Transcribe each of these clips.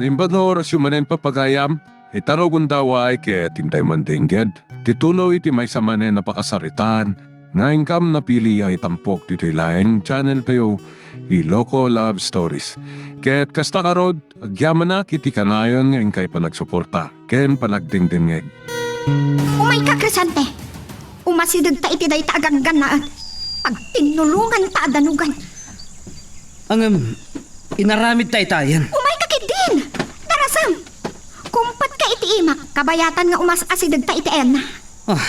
Limbano rasyumanen papagayam, itaro gundaway kaya tintay mandingged. Titulo iti may samanen napakasaritan, nga ingkam na pili ay tampok dito laing channel kayo, Iloko Love Stories. Kaya't kasta karod, agyaman na kiti kanayon ngayon kay panagsuporta, ken panagdingdingeg. Umay ka, Crisante. Umasidag ta iti day ta agangganaan. Pag tinulungan ta adanugan. Ang inaramid tayo tayan. Umay ka din. Darasam. Kumpat ka iti imak, kabayatan nga umasasidag ta iti na. Ah,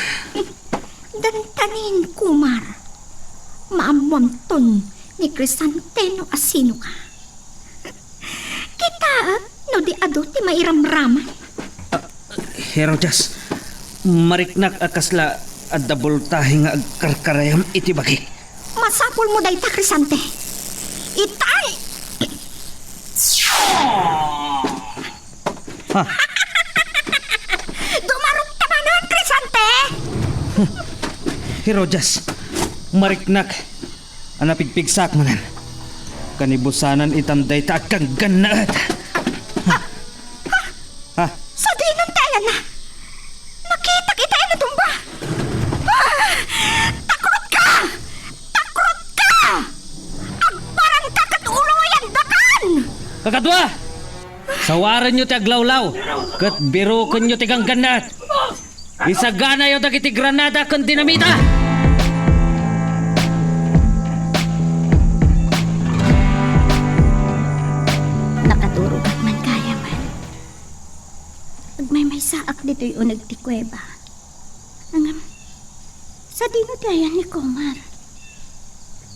Dantanin, Kumar. Maamwamton ni Crisante no asino ka. Kita, no di ado ti mairamraman. Herodias, mariknak akasla at dabultahi nga agkarkarayam iti bagi. Masapol mo day ta, Crisante. Itay! Ha? Dumarong tamanan, Crisante! Herodias, mariknak anapigpigsak manan. Kanibusanan itamday ta kang ganaat. Ha? Sa dinan tayo na. Nakita kita na tumba. Takrot ka! Takrot ka! Agparang kakatulo yan dakan! Kakadwa! Sawaran nyo ti aglawlaw, kat birukan nyo ti kang ganaat. Isagana yung takiti granada kang dinamita! Nakaturo at man kaya man. Pag may saak dito'y unag ti kuweba. Ang sa dino ti ayan ni Komar.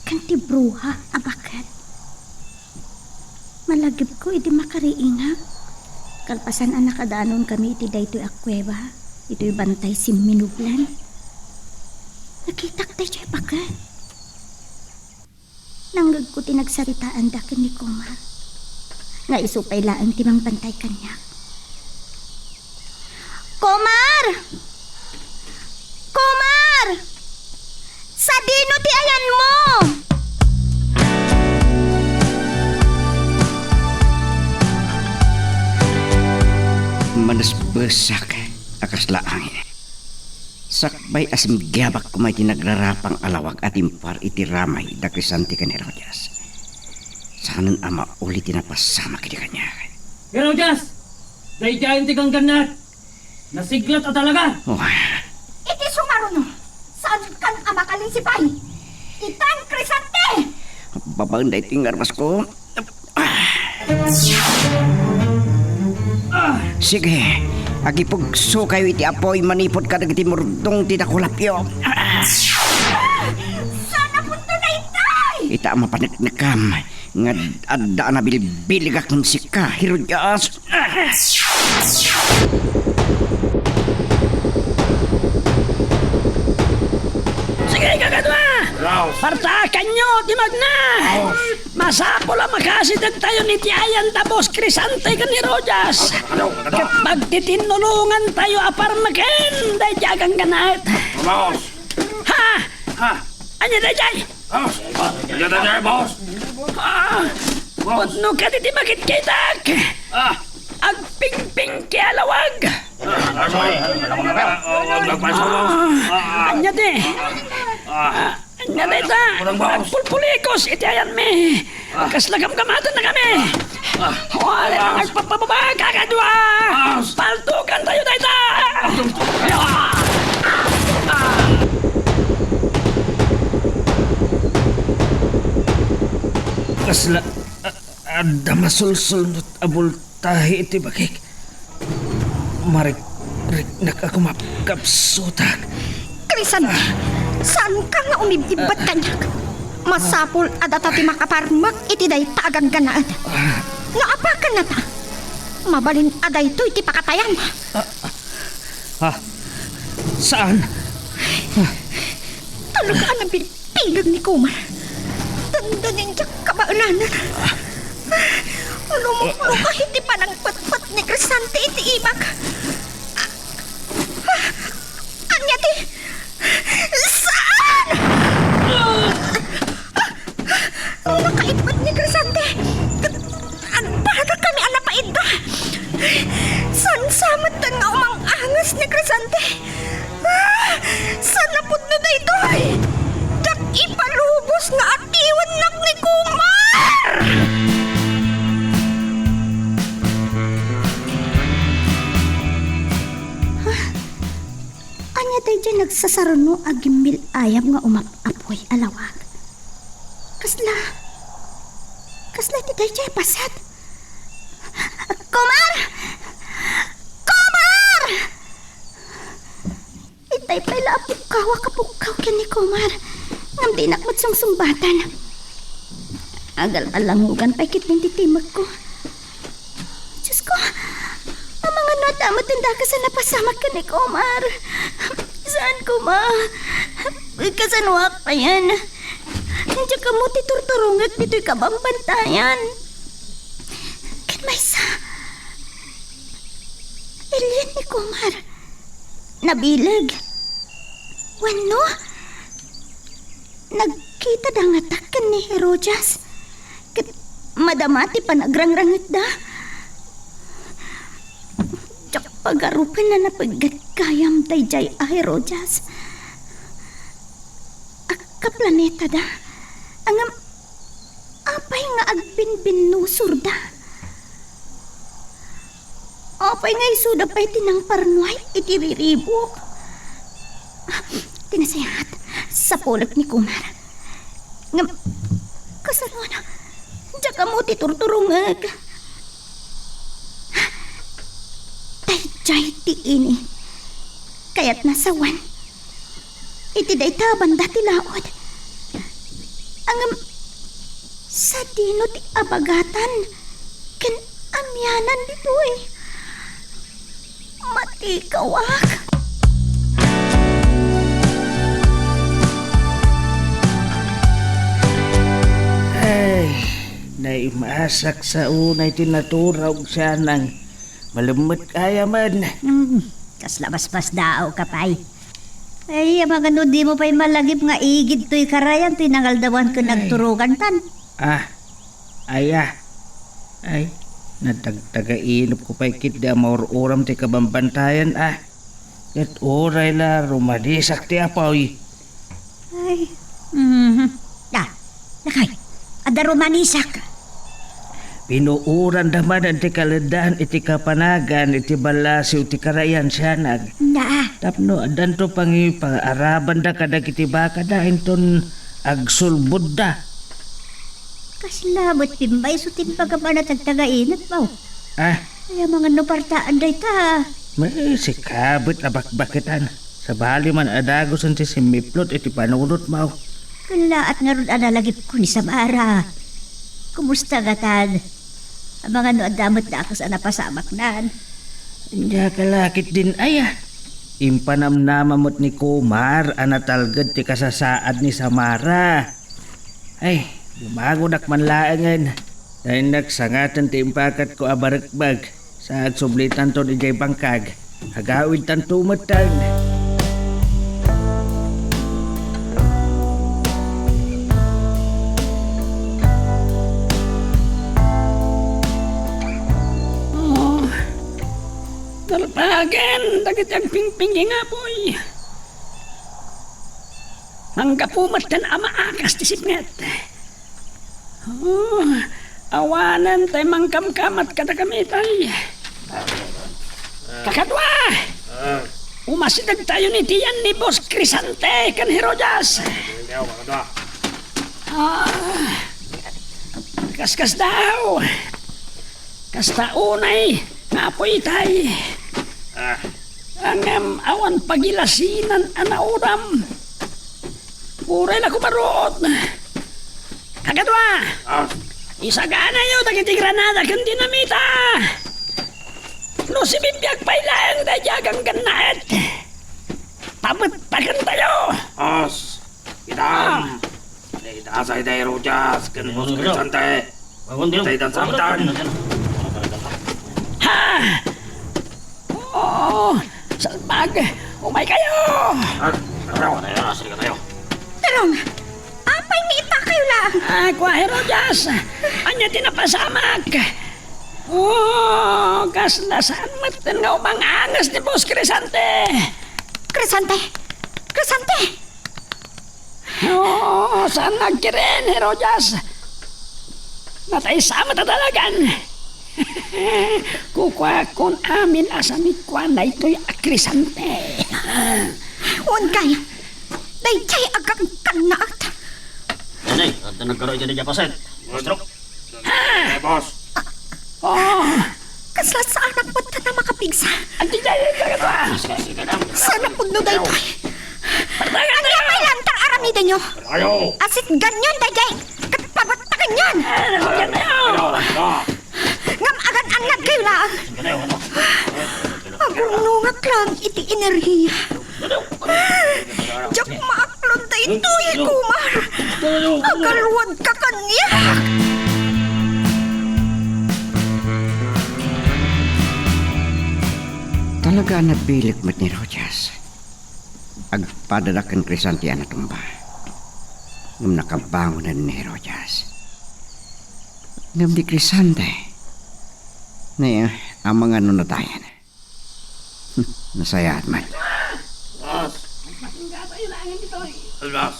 Kan ti bruha abakat. Malagip ko iti makariinga. Kalpasan ang nakadaanon kami iti daytoy ak kuweba. Ito'y bantay si Minublan. Nakitak tayo siya bakat. Nanggag ko tinagsaritaan dakin ni Komar. Nga isupay laang timang bantay kanya. Komar! Komar! Sa dino ti ayan mo! Manas besak akas laangin. Sakbay asim gyabak kumay tinagrarapang alawag at impar iti ramay da Crisante kan Herodias. Sanan ama ulit tinapasama kiti kanya. Herodias! Dayjayan ti kang ganaat! Nasiglat at talaga! Oh, Iti sumaruno! Saan kan amakalin si Pai? Itan Crisante! babang day tingar mas ko. Sige, agipugso kayo iti apoy manipod ka dagiti murdong tinakulapyo. Sana punto na itay! Ita mapanagnakam nga adda na bilbiligak ng sika, Herodias. Sige, kakadwa! Partakan nyo, timag na! Masapol ang makasidag tayo ni Tiayan tapos Crisante kan Herodias. Kapag titinulungan tayo aparmaken, day jagang ganat. Boss! Ha? Ha? Anya day jay? Boss! Yan na boss! Ha? Putno ka titi makit-kitak. Ah! Agping-ping kialawag. Magpasa, boss! Anya de. Anya de ta. Agpulpulikos itiayan me. Kaslagam-gamatan na kami. Wala na nagpapababa, kakadwa. Paltukan tayo tayo ta. Kasla ada masulsul nut abultahi iti bakik. Marik nak ako mapkapsutan. Crisante, saan ka nga umibibat kanya? Masapol adata ti makaparmak iti day tagang ganaad. Nga apakan na ta? Mabalin aday to iti pakatayan. Ha? Saan? Talaga ang nabilipigag ni Kumar. Dandanin siya kabaulanan. Ano mo kahit di pa ng patpat ni Crisante iti ibak. Anya ti? Saan? Nakaibat ni Crisante. Ano para kami anapaid ba? sa saruno agimbil ayam nga umapapoy alawag. Kasla ti dayjay pasat. Komar! Komar! Itay pala apukaw ken ni Komar. Ngam di nakmat sungsungbatan. Agal alangugan pa'y kitning titimag ko. Diyos ko, ang mga nadamot tinda ka sa napasamak ka ni Komar. Saan ko ma? Kasanwak pa yan. Hindi ka mo titurturungat dito'y kabambantayan. Ken maysa. Ilyan ni Komar. Nabilag. Wano? Nagkita da nga takan ni Herodias. Ket madamati pa nagrangrangit da. Tsak pagarupan na napagkayam dayjay a Herodias. Akka planeta da. Angam apay nga agbinbinusur da. Apay nga isuda pa'y tinang parnoy itiriribok. Tinasayat sa pulot ni Kumar. Ngam, kasano na, diya ka mo titurturungag. Dayjay ti ini. Kaya't nasawan. Iti day taban dati laod. Angam, sa dino ti abagatan, ken amyanan dito eh. Matikawak. Ay, naimasak sa unay tinaturog siya ng malumot kaya man. Kaslabas-pas daw kapay. Ay, mga no, di mo pa'y malagip nga igid to'y karayan, tinangaldawan ko nagturugan tan. Ay, natagtaga-inop ko pa'y kit da maur-uram ti kabambantayan Kat oray la rumadisak ti apoy. Ay, nakay, ada romanisak. Pinuuran daman ang ti kaladaan iti kapanagan iti balasiw ti karayan siya nag. Tapno, adan to pangi pang-araban da kadag iti baka dahin ton agsulbud da. Kaslabot timbay, sutin pa ka pa natagtaga-inot mo. Ay, mga nupartaan day ta. May sikabot na bakbakitan. Sa bali man adagos ang simiplot iti panunot mo. Kala at nga ron analagip ko ni Samara. Kumusta ka tan? Ang mga no adamot na ako sa napasamak nan. Hindi kalakit din Impanamnamamot ni Kumar anatalgad ti kasasaad ni Samara. Ay, lumago nakmanlaangan. Dahil nagsangatan ti impakat ko abarakbag. Saat sublitan to ni Jay Bangkag. Hagawid tan tumatan. Talpagan, dagit ang pingpingi nga po'y. Manggapumat kan amaakas ti sipnget. Awanan tay mangkamkamat kada kami tay. Kakadwa! Umasidag tayo ni Tiyan ni Boss Crisante kan Herodias. Kaskas daw. Kasta unay nga po'y tay. Ang awan pagilasinan anauram. Puray na kumarot. Kagadwa! Isagana yun, dagiti granada kan dinamita. No si bibiyag pa'y lang dayagang ganaet. Pabagpagan tayo. Os, idam. Idasay day Rojas, kan Boss Crisante. Tay dan samtan. Salbag, umay kayo. Tarong, apay ni ita kayo lang. Kwa Herodias, anya tinapasamak. Kasnasan matan nga umangangas ni Boss Crisante. Crisante! Saan nagkirin, Herodias? Natay sama tatalagan. Kukwa kon amin asa ni Kwan na ito'y Crisante. Huwag kay. Dayjay agang kanaat. Nay, at nagkaroon dyan niya paset. Stroke. Boss. Kasla sa anak mo na makapigsa. Ati tayo kagatwa. Sana po no dayjay. Ang lamay lantang aramidan nyo. Ayo. Asit ganyan, dayjay. Katpabatakan yan. Ngam agan anad kayo lang. Agurnungak lang iti enerhiya. Diyak maaklon tayo ito'y kumar. Agalwad ka kanya. Talaga nagbilik mat ni Rojas. Agpadadakan Crisanti na tumba. Ngam nakabangunan ni Rojas. Ngam di Crisante. Na ang mga nunatayan. Nasayat man. Boss. Almas.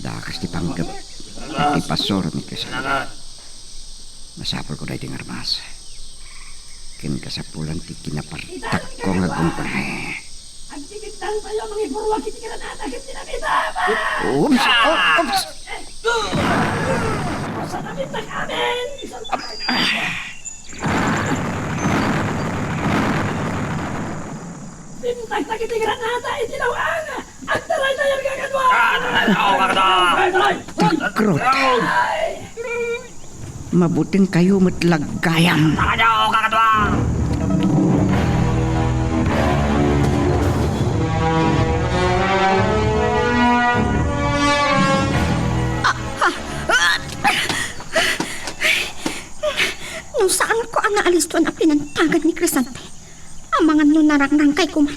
Dakas di panggap. Ipasor ni Crisante. Nangat. Masapol ko na iti armas. Kin kasapulan ti kinapartak ko nga gumpay. Ang tikitan tayo mga ipurwak iti granada kit tinamita. Oops! Oops! Sa namita kamin. Bintag na kiti granada itinawang. Ang taray tayo kagatwa. Krot! Mabuting kayo matlagayam. Nung saan ko ang naalistuan ang pinantagan ni Crisante? Ang mga nunarang kay Kumar.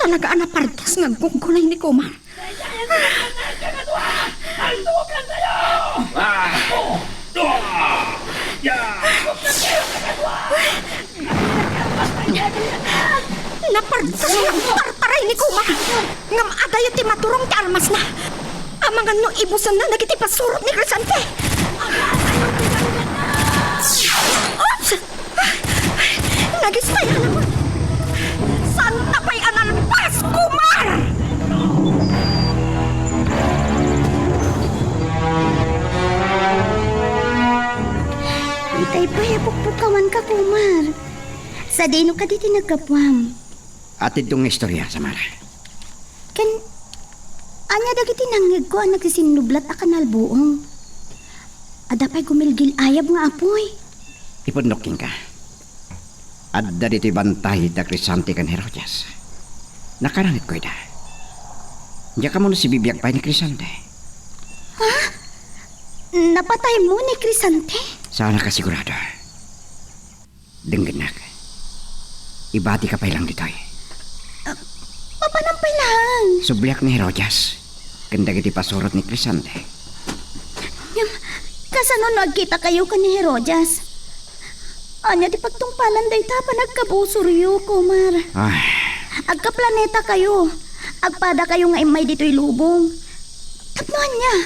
Talaga ang napardas ng gugulay ni Kumar. Aldukan tayo. Napardas ang parparay ni Kumar. Ngam adayo ti maturong ti almas na. Ang mga no ibusan na nagiti pasurot ni Crisante. Oops! Nagistay naman. Santa pa'y analpas, Kumar! Itay pa'y apukpukawan ka, Kumar. Sa dino ka diti nagkapwam. Atid tong istorya, Samara. Anya dagiti nangig ko ang nagsisinublat a kanal buong. Ada pa'y gumilgil ayab nga apoy. Ipundoking ka. Adda dito'y bantay da Crisanti kan Herojas. Nakarangit ko ida. Diya ka muna si bibiyag pa ni Crisante. Napatay mo ni Crisante? Sana ka sigurado. Denggan ka. Ibati ka pa ilang dito'y. Papanampay lang. Subliak ni Herojas. Kanda kiti pasurot ni Crisante. Kasano nagkita kayo ka ni Herojas? Anya di pagtungpalan day tapa nagkabusuryo, Kumar. Ay, Agkaplaneta kayo. Agpada kayo nga imay dito'y lubong. Tapnoan niya.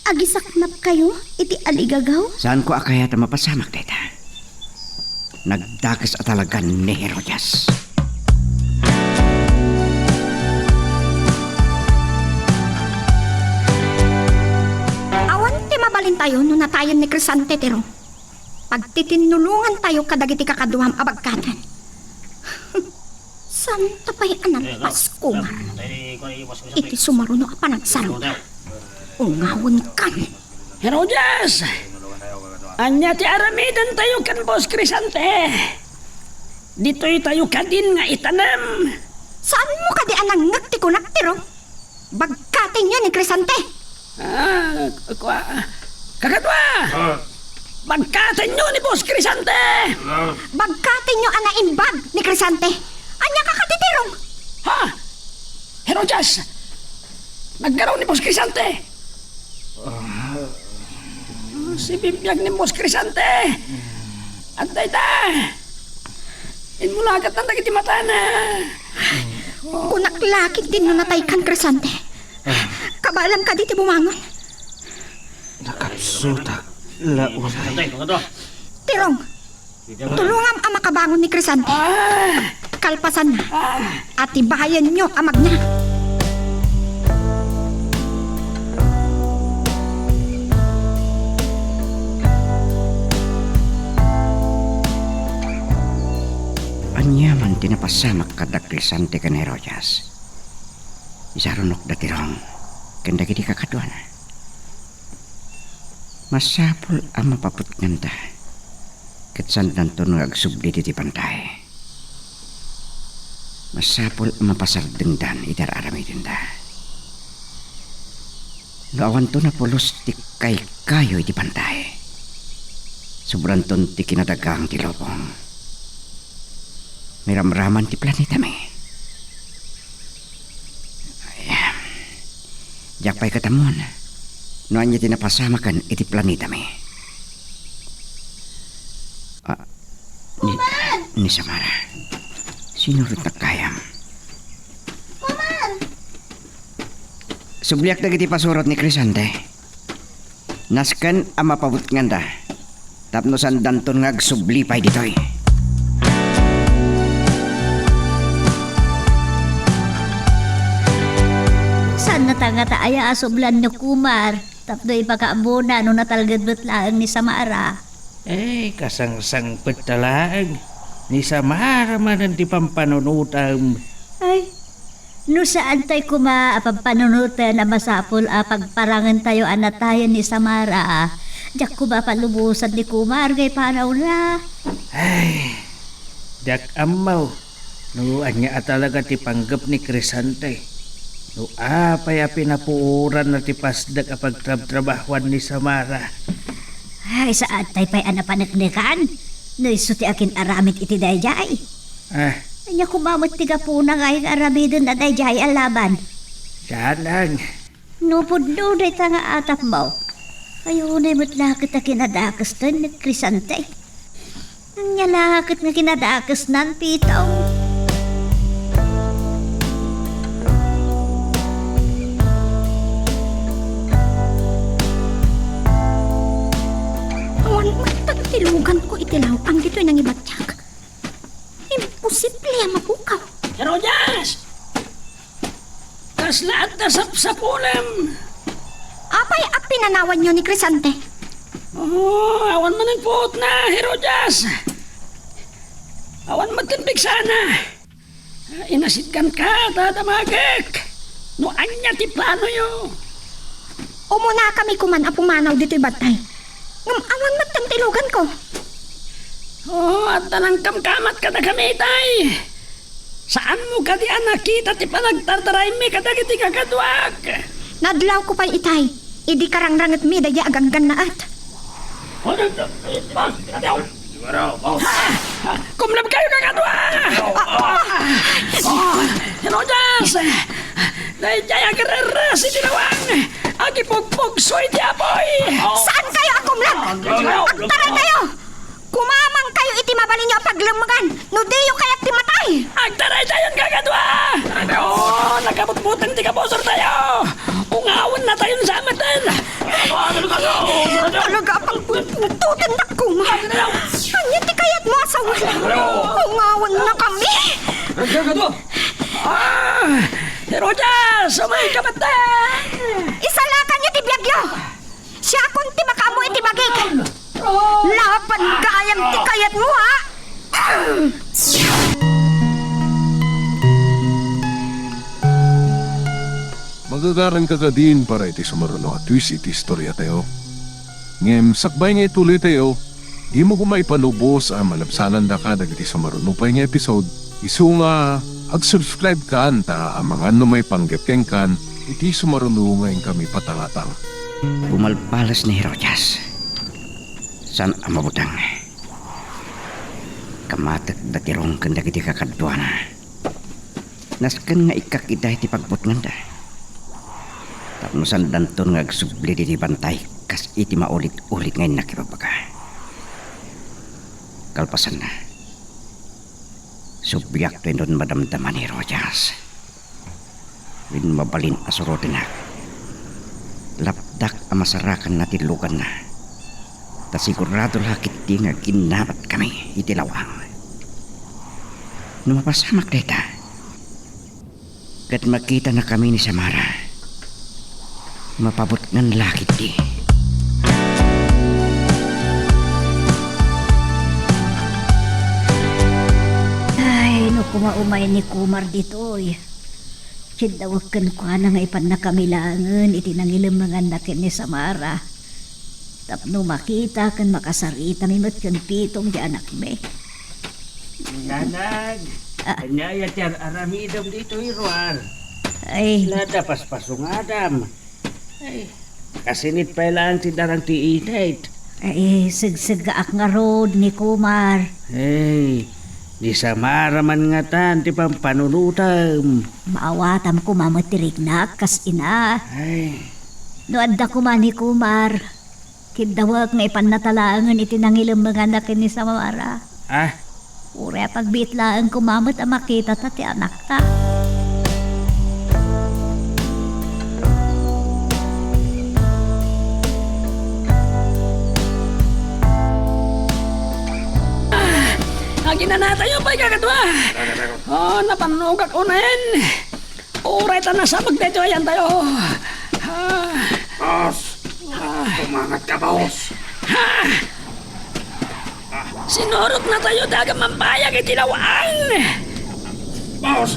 Agisaknap kayo, iti aligagaw. saan ko akayata mapasamak dita? Nagdakas at talaga ni Herojas. Awan ti mabalin tayo no natayan ni Crisante tero. Pagtitinulungan tayo kadagiti kakaduham abagkatan. Santa pa'y anampas, Kumar. Iti sumaruno a panagsaro. Ungawon kan. Herojas! Anya ti aramidan tayo kan Boss Crisante. Dito'y tayo kadin nga itanam. Saan mo ka di anangag ti kunak tiro? Bagkating niya ni Crisante. Kagatwa! Bagkatan nyo ni Boss Crisante! Bagkating niyo anaimbag ni Crisante. Anya ka katitirong. Ha? Herojas! Nagkaroon ni Boss Crisante! Si bibiyag ni Boss Crisante! Antay ta! Inmulagat na nagiti mata na! Kunak lakit din no natay kan Crisante. Kabalam ka diti bumangon. Nakapsutak. Launa. Tirong, Tulungam ang makabangon ni Crisante. Kalpasan na. At ibahayan nyo ang magna. Anyaman tinapasamak kada Crisante kan Herojas. Isarunok datirong kanda kiti kakadwana. Masapul ang mapaput nganda. Ketsan danton agsubli di pantay. Masapul ang mapasar dengdan idar arami denda. Gawan to na pulos ti kay kayo di pantay. Sobranton ti kinadagang ti lopong. Miram-raman ti planeta mi. Ayan. Diyak pa'y katamuan. Noan niya tinapasamakan iti planeta mi. Ni Samara. Sinurot na kayam. Subliak na iti pasurot ni Crisante. Nasken ang mapabut nganda. Tapnosan danton ngag subli pa'y ditoy. Saan natanga taaya asublan ni Kumar? Tapno ipakaambuna no natalgadbet laang ni Samara. Kasang-sang petalaang. Ni Samara man ang di pampanunutam. Ay, no saan tayo kumaapampanunutan na masapol pagparangan tayo anatayan ni Samara. Diyak ko ba palubusan ni Kumar gay panaw na? Ay, dak amaw. No, anya talaga ti panggap ni Crisante. No, apay pinapuuran na ti pasdag apag trabahuan ni Samara. Ay, saan tayo pa'y anapanagnikan? No, iso ti akin aramid iti dayjay. Anya kumamot ti kapuna nga yung aramidon na dayjay alaban. Sanang. No, pudno day ta nga atap mo. Ayaw na mo't lakit na kinadakas to ni Crisante. Ang nyalakit nga kinadakas nan pitaw. Awan magtagtilugan ko itilaw ang dito'y nang ibatyak. Imposible ang mapukaw. Herojas! Kasla at nasapsapulam. Apay ang pinanawan nyo ni Crisante. Awan man ang puot na, Herojas. Awan magtimpig sana. Inasidkan ka, dadamagek. No anya ti plano yo. Umuna kami kuman ang pumanaw dito'y batay. Ngam awan magtantilugan ko. At tanang kamkamat kada kami tay. Saan mo ka di nakita ti panagtartaray mi kada kiti kakadwag? Nadlaw ko pa'y itay. Idi karangrangat mi daya aganggan na at. Kumlab kayo kakadwag! Herojas! Dahil jaya karera si Tinawang! Agi pugpugsoy di apoy! Saan kayo akumlag? Agtaray kayo! Kumamang kayo iti mabalin nyo ang paglamagan. No diyo kaya't timatay. Agtaray tayon kakadwa! Nakabutbutang di kabosor tayo! Ungawan na tayon sa amatan! Talaga pang pututan na kuma. Anya ti kaya't mo asawan. Ungawan na kami. Herojas! Umay kamatan! Isalakan niyo ti biyagyo. Siya kung ti makamo iti bagik. Lapan gayam ti kayat mo ha. Magagaran ka ka din para iti sumaruno at twist iti istorya tayo. Ngem, sakbay nga ituloy tayo, di mo kumay panubos ang malabsanan da ka dagiti sumaruno pa nga episode. Isu nga, ag-subscribe ka anta ang mga may panggapkeng kan, iti sumaruno ngayon kami patangatang. Bumalpalas ni Herojas. San ang mabutang? Kamatag datirong kanda kiti kakadwana. Nasken nga ikakita iti pagbutnganda. Tapnosan danton nga agsubli di bantay kas iti maulit-ulit ngayon nakipabaga. Kalpasan na. Subyak to doon madamdaman ni Herojas. Win mabalin asurotin na. Lapdak ang masarakan natin lugan na. Ta sigurado lakit di nga ginabat kami itilawang. Numapasamak deta. Kat makita na kami ni Samara. Mapabot ng lakit di. Ay, no kumaumay ni Kumar ditoy. Kidawakan ko na nga ipan na kamilangan iti nangilam mga anak ni Samara. Tapno makita kan makasarita mi matkan pitong di anak me. Nanag, kanyaya tiyar aramidam dito iruar. Ay, Lada paspasong Adam. Ay, kasinit pa lang ti darang ti init. ay, sigsagaak nga road ni Kumar. Hey, di Samara man nga tan ti pampanunutam. Maawatam ko mamatirignak kas ina. Ay, No adda ko man ni Kumar. Kidawag nga ipan natalaangan iti nangilam mga anak ni Samara. ah, Ure pagbitlaan ko mamat ang makita ta ti anak ta. Agi na tayo pa kakadwa. Oh, napanugak unahin. Uray ta na sa magdito ayan tayo. Boss! Kumangat ka, boss! Sinurot na tayo daga mampayag itilawaan. Boss!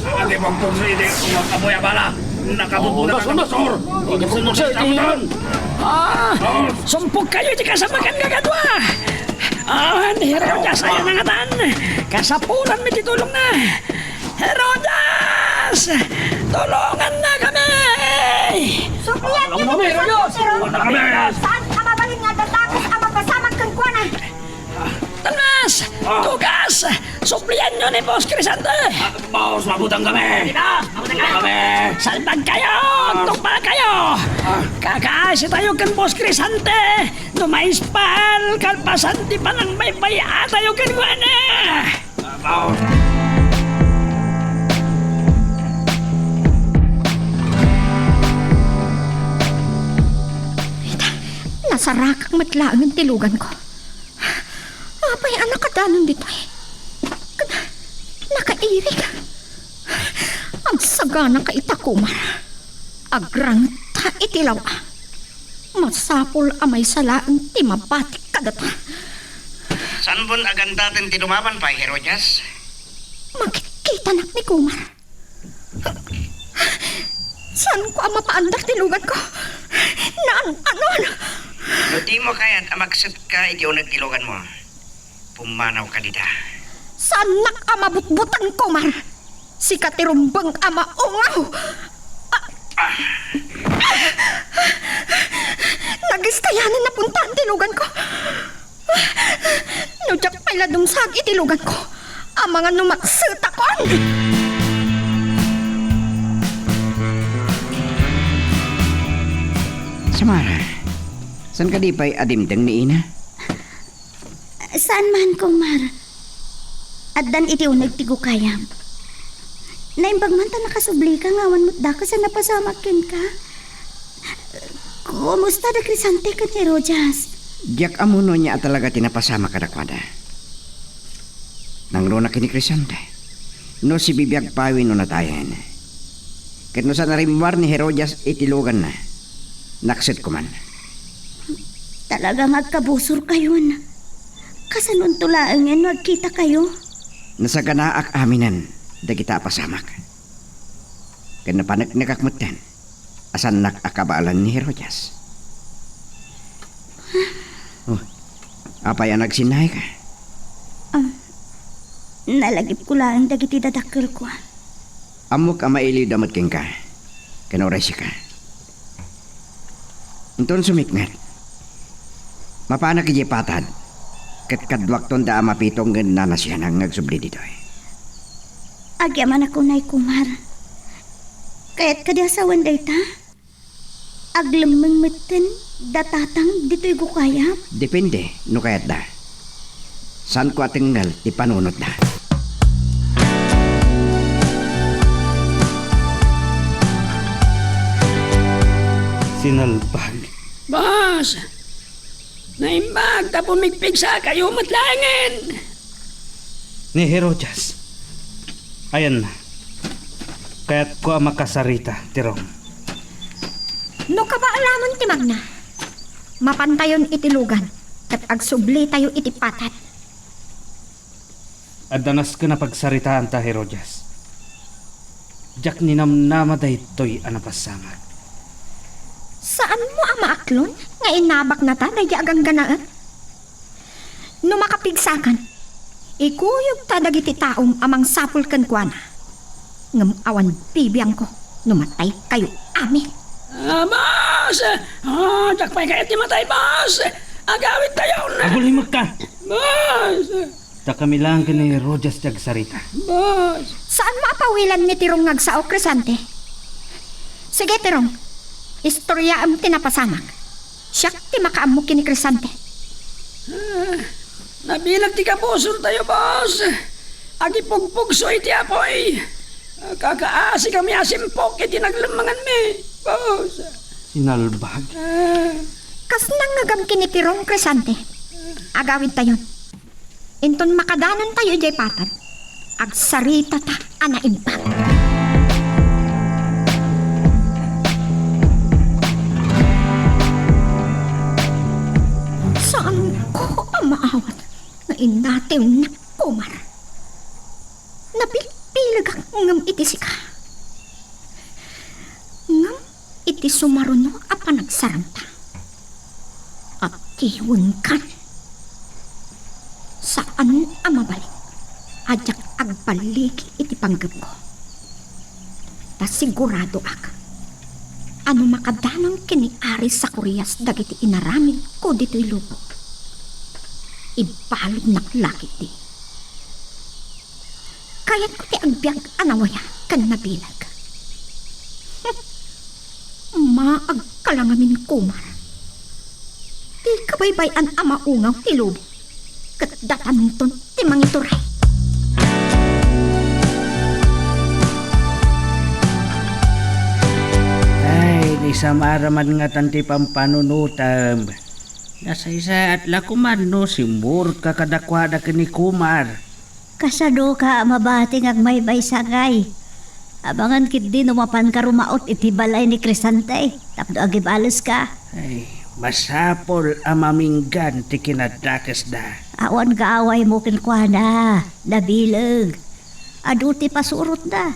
Ate mong pungsili kung kamoy bala! Nakabubunan ka ng basur! Ikapunong sa itamutan! Sumpog kayo di kasamakan kakadwa. Herodas, ayan na nga tan. Kasapulan may titulong na. Herodas! Tulungan na kami! Supliyan niyo ni Crisanti, saan ka mabalin nga datapos ang mapasamak kang kuwana? Tanas! Tugas! Supliyan nyo ni Boss Crisante! Boss, mabutang kami! Mabutang kami! Salbag kayo! Tukpa kayo! Kakaasi tayo kan Boss Crisante! Numaispal! Kalpasanti pa ng baybaya tayo kan guana! Boss! Nasarakak matlaang ang tilugan ko. Apay anak ka danon dito eh. Nakairik. Ang sagana ka itakumar. Agrang ta itilaw. Masapol amay salaang timabatik kadata. San bun agandatin tinumaban pa, Herodias? Makikita nak ni Kumar. Saan ko ang mapaandak tilugan ko? Anon? No di mo kaya't amagsat ka iti unag tilugan mo. Pumanaw ka dita. Saan nak ang mabutbutan Kumar? Si katirumbang ama ungaw. Nagiskayanan na punta ang tilugan ko. Nudyak pala dumsag itilugan ko. Ang mga numaksutakon. Samara, san ka di pa'y adimdang ni Ina? Saan man, Kumar? Addan iti unag tigukayam. Naimbag man ta nakasubli ka ngawan mo't da ka sa napasamakin ka. Kumusta na Crisante ka ni Rojas? Diyak amuno niya talaga tinapasama ka dakwada. Nang rona kini Crisante. No si bibiyag pawi no natayan. Kat no sa narimwar ni Herodias itilugan na. Naksit ko man. Talagang agkabusor kayo na. Kasanon tulaangan nagkita kayo. Nasa ganaak aminan da kita pasamak. Kat napanak nakakmutan. Asan nakakabaalan ni Herodias. Oh, apay ang nagsinay ka? Nalagip ko lang dagiti dadakkel ko. Amok ang mailiw damot king ka. Kanoray siya ka. Unton sumiknat. Mapana kiji patad. Kat kadwakton da mapitong gan nanasyan ang nagsubli dito eh. Agyaman ako na Kumar. Kaya't kadasawan day ta. Aglamang matan datatang dito'y gukayap. Depende, no kayat da. San ko atinggal, di panunot da. sinalpag. Boss! Naimbag tapon migpig sa kayo matlangin. Ni Herodias. Ayan na. Kaya't ko ang makasarita, Tirong. No ka ba alamon ti Magna? Mapantayon iti lugan, kat agsubli tayo iti patat. Adanas ka na pagsaritaan ta, Herodias. Jak ninamnama daytoy anapasamag. Saan mo ang maaklon? Nga inabak na ta, daya agang ganaan. No makapigsakan, ikuyog ta dagiti taong amang sapul kan kuana. Ngam awan bibiyang ko, numatay kayo amin. Boss! Dakpay kayo timatay, boss! Agawit tayo na! Agulimag ka! Boss! Ta kami lang ka ni Herodias jagsarita. Boss! Saan maapawilan ni Tirong ngagsao, Crisante? Sige, Tirong. Istorya am tinapasamak. Siyak ti makaamok kini Crisante. Nabilag ti kabusor tayo, boss! Agipugpug so iti apoy! Kakaasi kami asimpok iti naglamangan mi, boss! Sinalbag. Kas nangagam kini Tirong, Crisante. Agawin tayo. Inton makadanan tayo jay patat. Agsarita ta anaimpak. Saan ko ang maawat na inatew na kumar? Napilpilag ang ngam iti sika. Ngam iti sumaruno a panagsaranta. At tiwan kan. Saan ang mabalik? Ajak agbalik iti panggap ko. Ta sigurado ak. Ano makadanang kiniari sa Koreas dagiti inaramid ko dito'y lupo. Ibalog naklakit di. Kaya't ko ti agbyag anawaya kan nabilag. Maagkalangamin kumar. Di kabaybayan ang maungaw ti lubo. Kat datanton ti mangituray. Ay, di Samara man nga tanti pampanunutam. Nasa isa at lakuman no, simbur ka kadakwada ka ni Kumar. Kasado ka mabating ang may baysangay. Abangan kit di numapan ka rumaot iti balay ni Crisante. Tapdo agibalos ka. Ay, masapol ang maminggan ti kinadakas da. Awan kaaway mo kinkwana. Nabilag. Aduti pasurot na.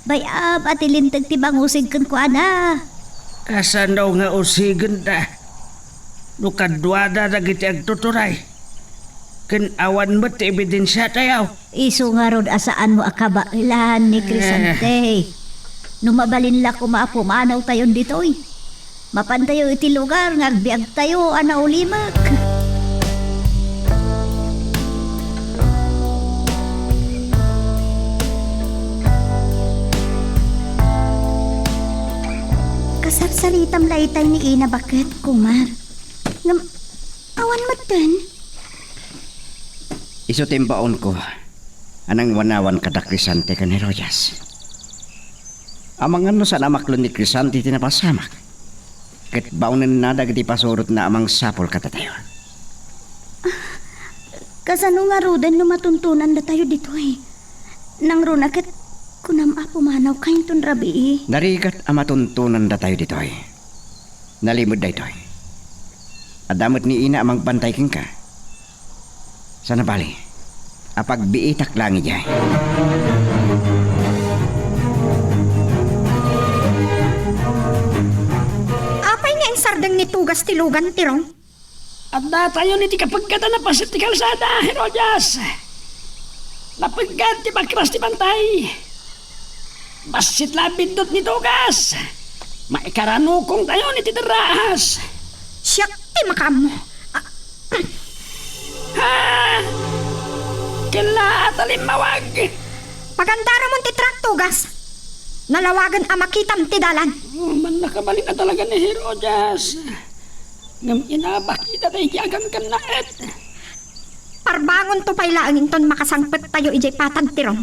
Bayab at ilintag ti bangusig kinkwana. Kasan daw nga usigan da. Nukadwada na giti agtuturay. Kinawan mo ti ebidensya tayo. Iso nga rod asaan mo akabailan ni Crisante. Numabalin la kumapumanaw tayon ditoy. Mapantayo iti lugar nga agbiag tayo anaulimak. Kasarsaritam laitay ni Ina bakit, Kumar? Ngam, awan mo dun? Iso timbaon ko, anang wanawan kada Crisante kan Herodias. Amang ano sa namaklon ni Crisante tinapasamak. Kat baunan na dagiti pasurot na amang sapol katatayo. Kasano nga rodan no matuntunan na tayo dito eh. Nang runakit, kunam pumanaw kayo ton rabi eh. Narikat amatuntunan da tayo dito ay. Nalimod da ito ay. Adamot ni Ina amang bantay king ka. Sana bali, apag biitak lang ijay. Apay nga ang sardang ni Tugas tilugan, Tirong. At na tayo ni ti kapagkata na pasit ti kalsada, Herodias. Napagkat ti bakras ti bantay. Basit labindot ni Tugas. Maikaranukong tayo ni ti deraas. Siyak ti makamo. Ha! Kila at alimawag. Pagandara mo ti trak, Tugas. Nalawagan ang makitam ti dalan. Man nakabalik na talaga ni Herodias. Ngam inabakita tayo yagang kanaet. Parbangon to pay laangin ton makasangpet tayo ijay patag, Tirong.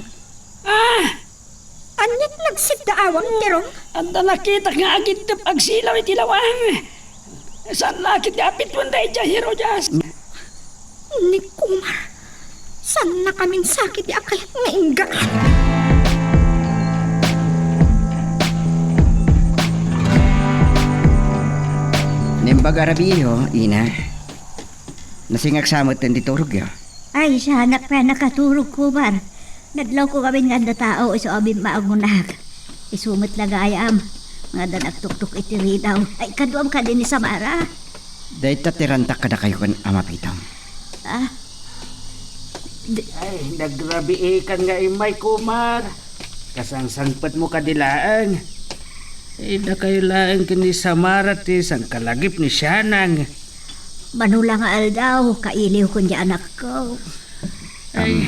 Anyat nagsiddaawang, Tirong. Anda nakita nga agitip agsilaw iti lawang. Saan lakit yapit wanday dyan, Herojas? Ni Kumar, saan na kaming sakit di akay nga inggaan? Nimbag arabiyo, ina. Nasingak samot din diturog yo. Ay, sa anak pa nakaturog Kumar. Nadlaw ko kami nga na tao iso abin maangunag. Isumot lang ayam. Nga danak tuktuk itiri daw. Ay, kaduam ka din ni Samara. Dahil tatirantak ka na kayo kan amapitong. Ah, Ay, nagrabi ikan nga imay, Kumar. Kasangsangpat mo kadilaan. Ay, na kayo laang kini Samara ti sang kalagip ni Shanang. manula nga aldaw. Kailiw ko niya anak ko. Ay,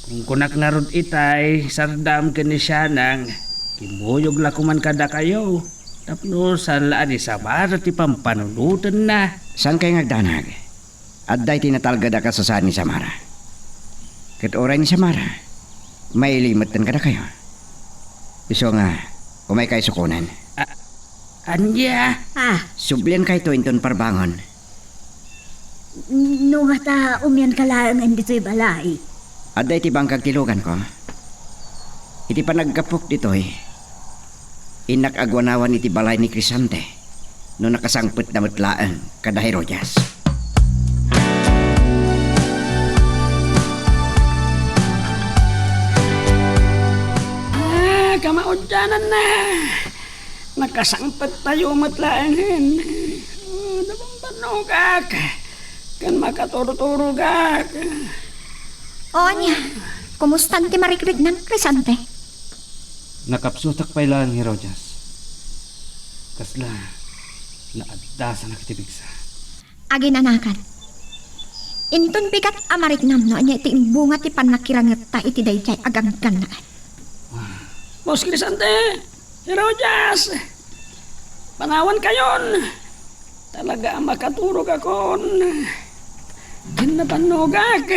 kung kunak nga rod itay, sardam kini Shanang. Kimuyog la kuman kada kayo. Tapno saan laan ni Samara ti pampanunutan na. Saan kayo ngagdanag? At dahi tinatalgada ka sa saan ni Samara. Kat oray ni Samara, may limatan ka na kayo. Iso nga, umay kayo sukunan. Anya? Ah, Sublian kayo to inton parbangon. nung ata umyan kalangan dito'y balay. At dahi ti bangkag tilugan ko. Iti panagkapok dito'y. Inak agwanawan iti balay ni Crisante. No nakasangpet na matlaan kada Herojas. Kamaudyanan na. Nakasangpat tayo matlaangan. Nabambanogak. Kan makaturuturugak. O niya, kumusta ti marikrik ng Crisante? Nakapsutak pa ilang Herojas. Kasla, naadda sa nakitibigsa. Aginanakan. Intun bigat amarik namno niya iti imbunga ti panakirangat ta iti dayjay agang ganaan. Boss Crisante, Herojas, panawan kayon. Talaga makaturog akon. Kinabanogak.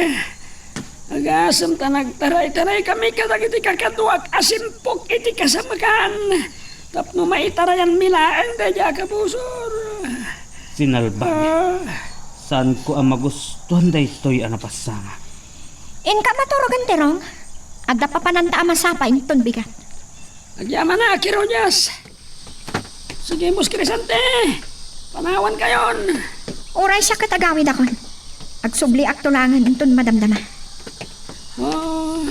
Agasam ta nagtaray-taray kami kadag iti kakatuak asimpok iti kasamakan. Tapno maitarayan milaan dadya kabusor. Sinalbag. Saan ko ang magustuhan da ito'y anapasama? Inka maturogan terong. Adda pa pananta amasapa intun bigat. Nagyaman na, Herojas. Sige, Boss Crisante. Panawan kayon. Oray siya katagawid akon. Agsubli aktulangan intun madamdama. Oh,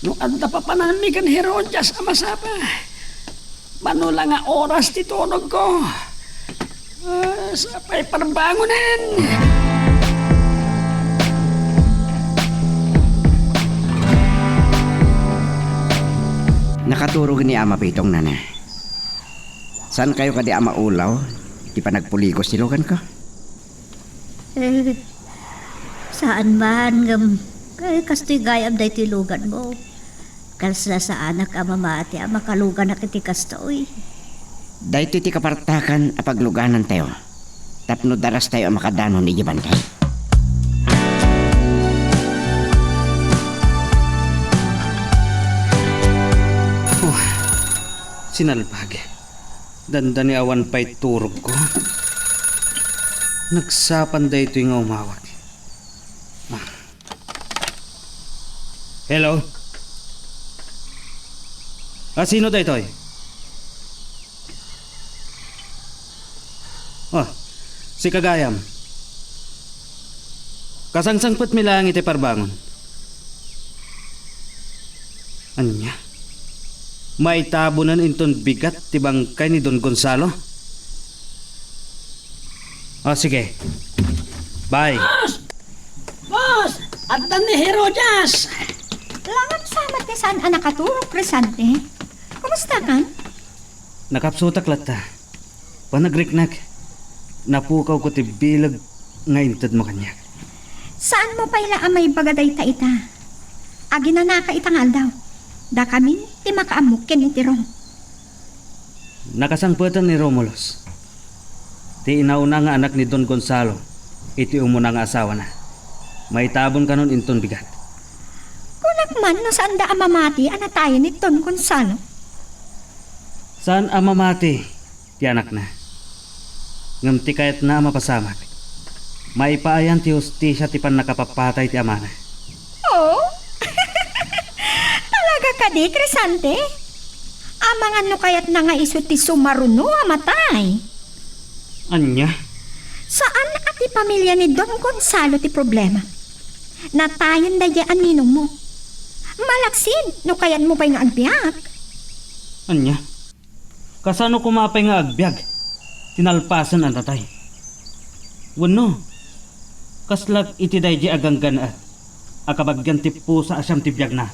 no anda pa panamigan Herojas amasapa. Manula nga oras titunog ko. Sapay parbangunan. Nakaturog ni Ama Pitong nana. Saan kayo kadi Ama Ulaw? Di pa nagpuligos tilugan ko? Eh, saan man ngam kay kastoy gayam day tilugan mo. Kalsa sa anak amamati makalugan na kiti kastoy. Dahil ti kapartakan apagluganan tayo. Tapno daras tayo ang makadano ni Gibantay. Sinalbag. Dandani awan pa'y turog ko. Nagsapan da ito yung umawag. Hello? Sino da ito? Si Kagayam. Kasangsangpot mi lang iti parbangon. Anya? May tabunan inton bigat ti bangkay ni Don Gonzalo? Sige. Bye. Boss! Addan ni Herojas. Langan sama ti saan nakaturo Crisante. Kumusta kan? Nakapsutak lata. Panagriknak. Napukaw ko ti bilag nga intad mo kanya. Saan mo pala amay bagaday ta ita? Aginanaka itangal daw. Da kami ti makaamukin ni Tirong. Nakasangputan ni Romulos. Ti inauna nga anak ni Don Gonzalo. Iti umuna nga asawa na. May tabon ka nun inton bigat. Kunak man no saan da amamati tayo ni Don Gonzalo. Saan amamati? Ti anak na. Ngam ti kahit na mapasamak. May paayan ti hustisya ti pan nakapapatay ti amana. Oh? Talaga ka di, Crisante? Amangan no kayat na nga iso ti sumaruno amatay. Anya? Saan ati pamilya ni Don Gonzalo ti problema? Natayan dayaan ninong mo. Malaksid no kayat mo pa'y nga agbiyak. Anya? Kasano kumapay nga agbyag? Tinalpasan ang tatay. Wano? Kaslag iti daydi aganggan at akabagyan ti pusa asyam ti biyag na.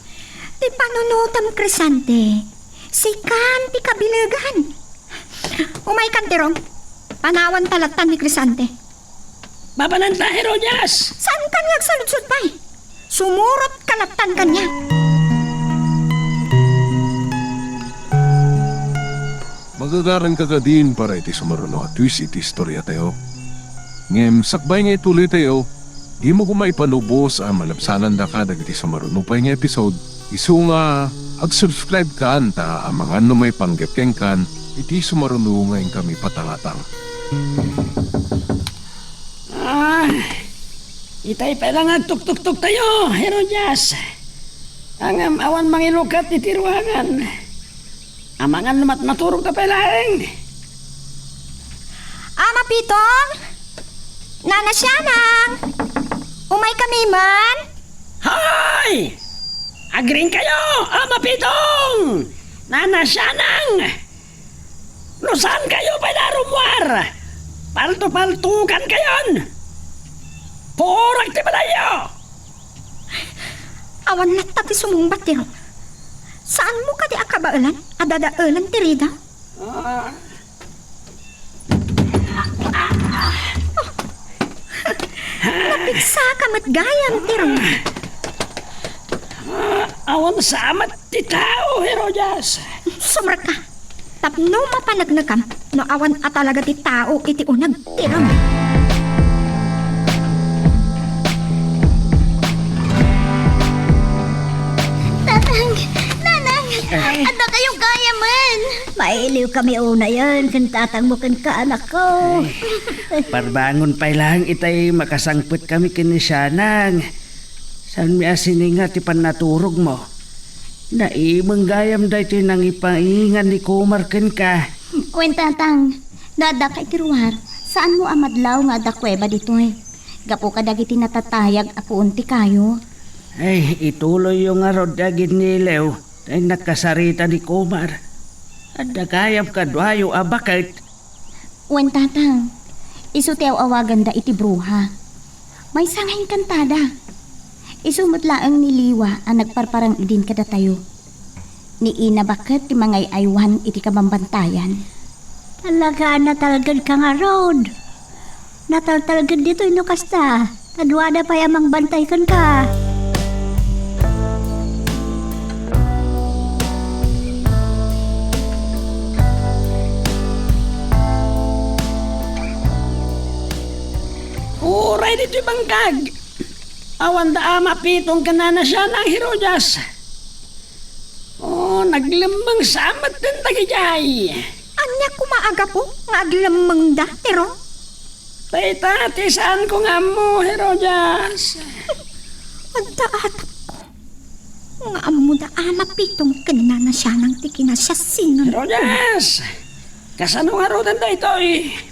Ti panunutam, Crisante. Sikan ti kabilagan. Umay kan tirong. Panawan talatan ni Crisante. Babananta, Herodias! Saan kan nagsaludsod pa'y? Sumurot kalatan kanya. Magagaran ka din para iti sumaruno at twist iti istorya tayo. Ngem, sakbay nga ituloy tayo, di mo kumaipanubos ang malabsanan da ka dagiti sumaruno pa nga episode. Isu nga, ag-subscribe ka ta ang mga ano may panggapkeng kan, iti sumaruno ngayon kami patangatang. Itay pa lang agtuk-tuk-tuk tayo, Herodias. Ang awan mangilukat ni tiruangan. Amangan namat naturog ka palaeng. Ama Pitong! Nana Sianang! Umay kami man! Hoy! Agring kayo, Ama Pitong! Nana Sianang! Nusan kayo pa narumwar? Palto-paltukan kayon! Purak ti padayo! Awan na tati sumumbat tiro. Saan mo ka di akabaalan? Adadaalan ti Rida? Napigsa ka matgayam tiro. Awan sa amat ti tao, Herodias. Sumra ka. Tapno mapanagnagam no awan at talaga ti tao iti unag tiro. Ada kayong kaya man. Mailiw kami una yan, kantatang mo kan ka anak ko. Parbangon pa lang itay makasangput kami kinisyanang. San mi asini nga ti panaturog mo? Naimang gayam dahi ti nang ipaingan ni Kumar ken ka. Kwentatang, nada kay tiruar. Saan mo amadlaw nga ada kuweba dito eh? Gapo ka dagiti natatayag apo unti kayo. Ay, ituloy yung arod agin nilew. Ay nakasarita ni Kumar. At nagayam ka dwayo abakit. Kwentatang, isutew awagan da iti bruha. May sanghain kantada. Isumutlaang niliwa ang nagparparang idin kada tayo. Ni ina bakit ti mangay aywan iti kabambantayan. Talaga natalagad ka nga, Rod. Nataltalagad dito ino kasta. Tadwada pa yamang bantay kan ka. Uray dito'y bangkag. Awan da Ama Pitong kanana siya ng Herodias. Oh, naglambang samat din tagajay. Anya kumaaga po nga aglamang da tiro. Tati, saan ko nga mo, Herodias? Adda atap ko. Nga amo da Ama Pitong kanana siya ng tikinasyasin. Herodias, kasano nga rodan da ito eh?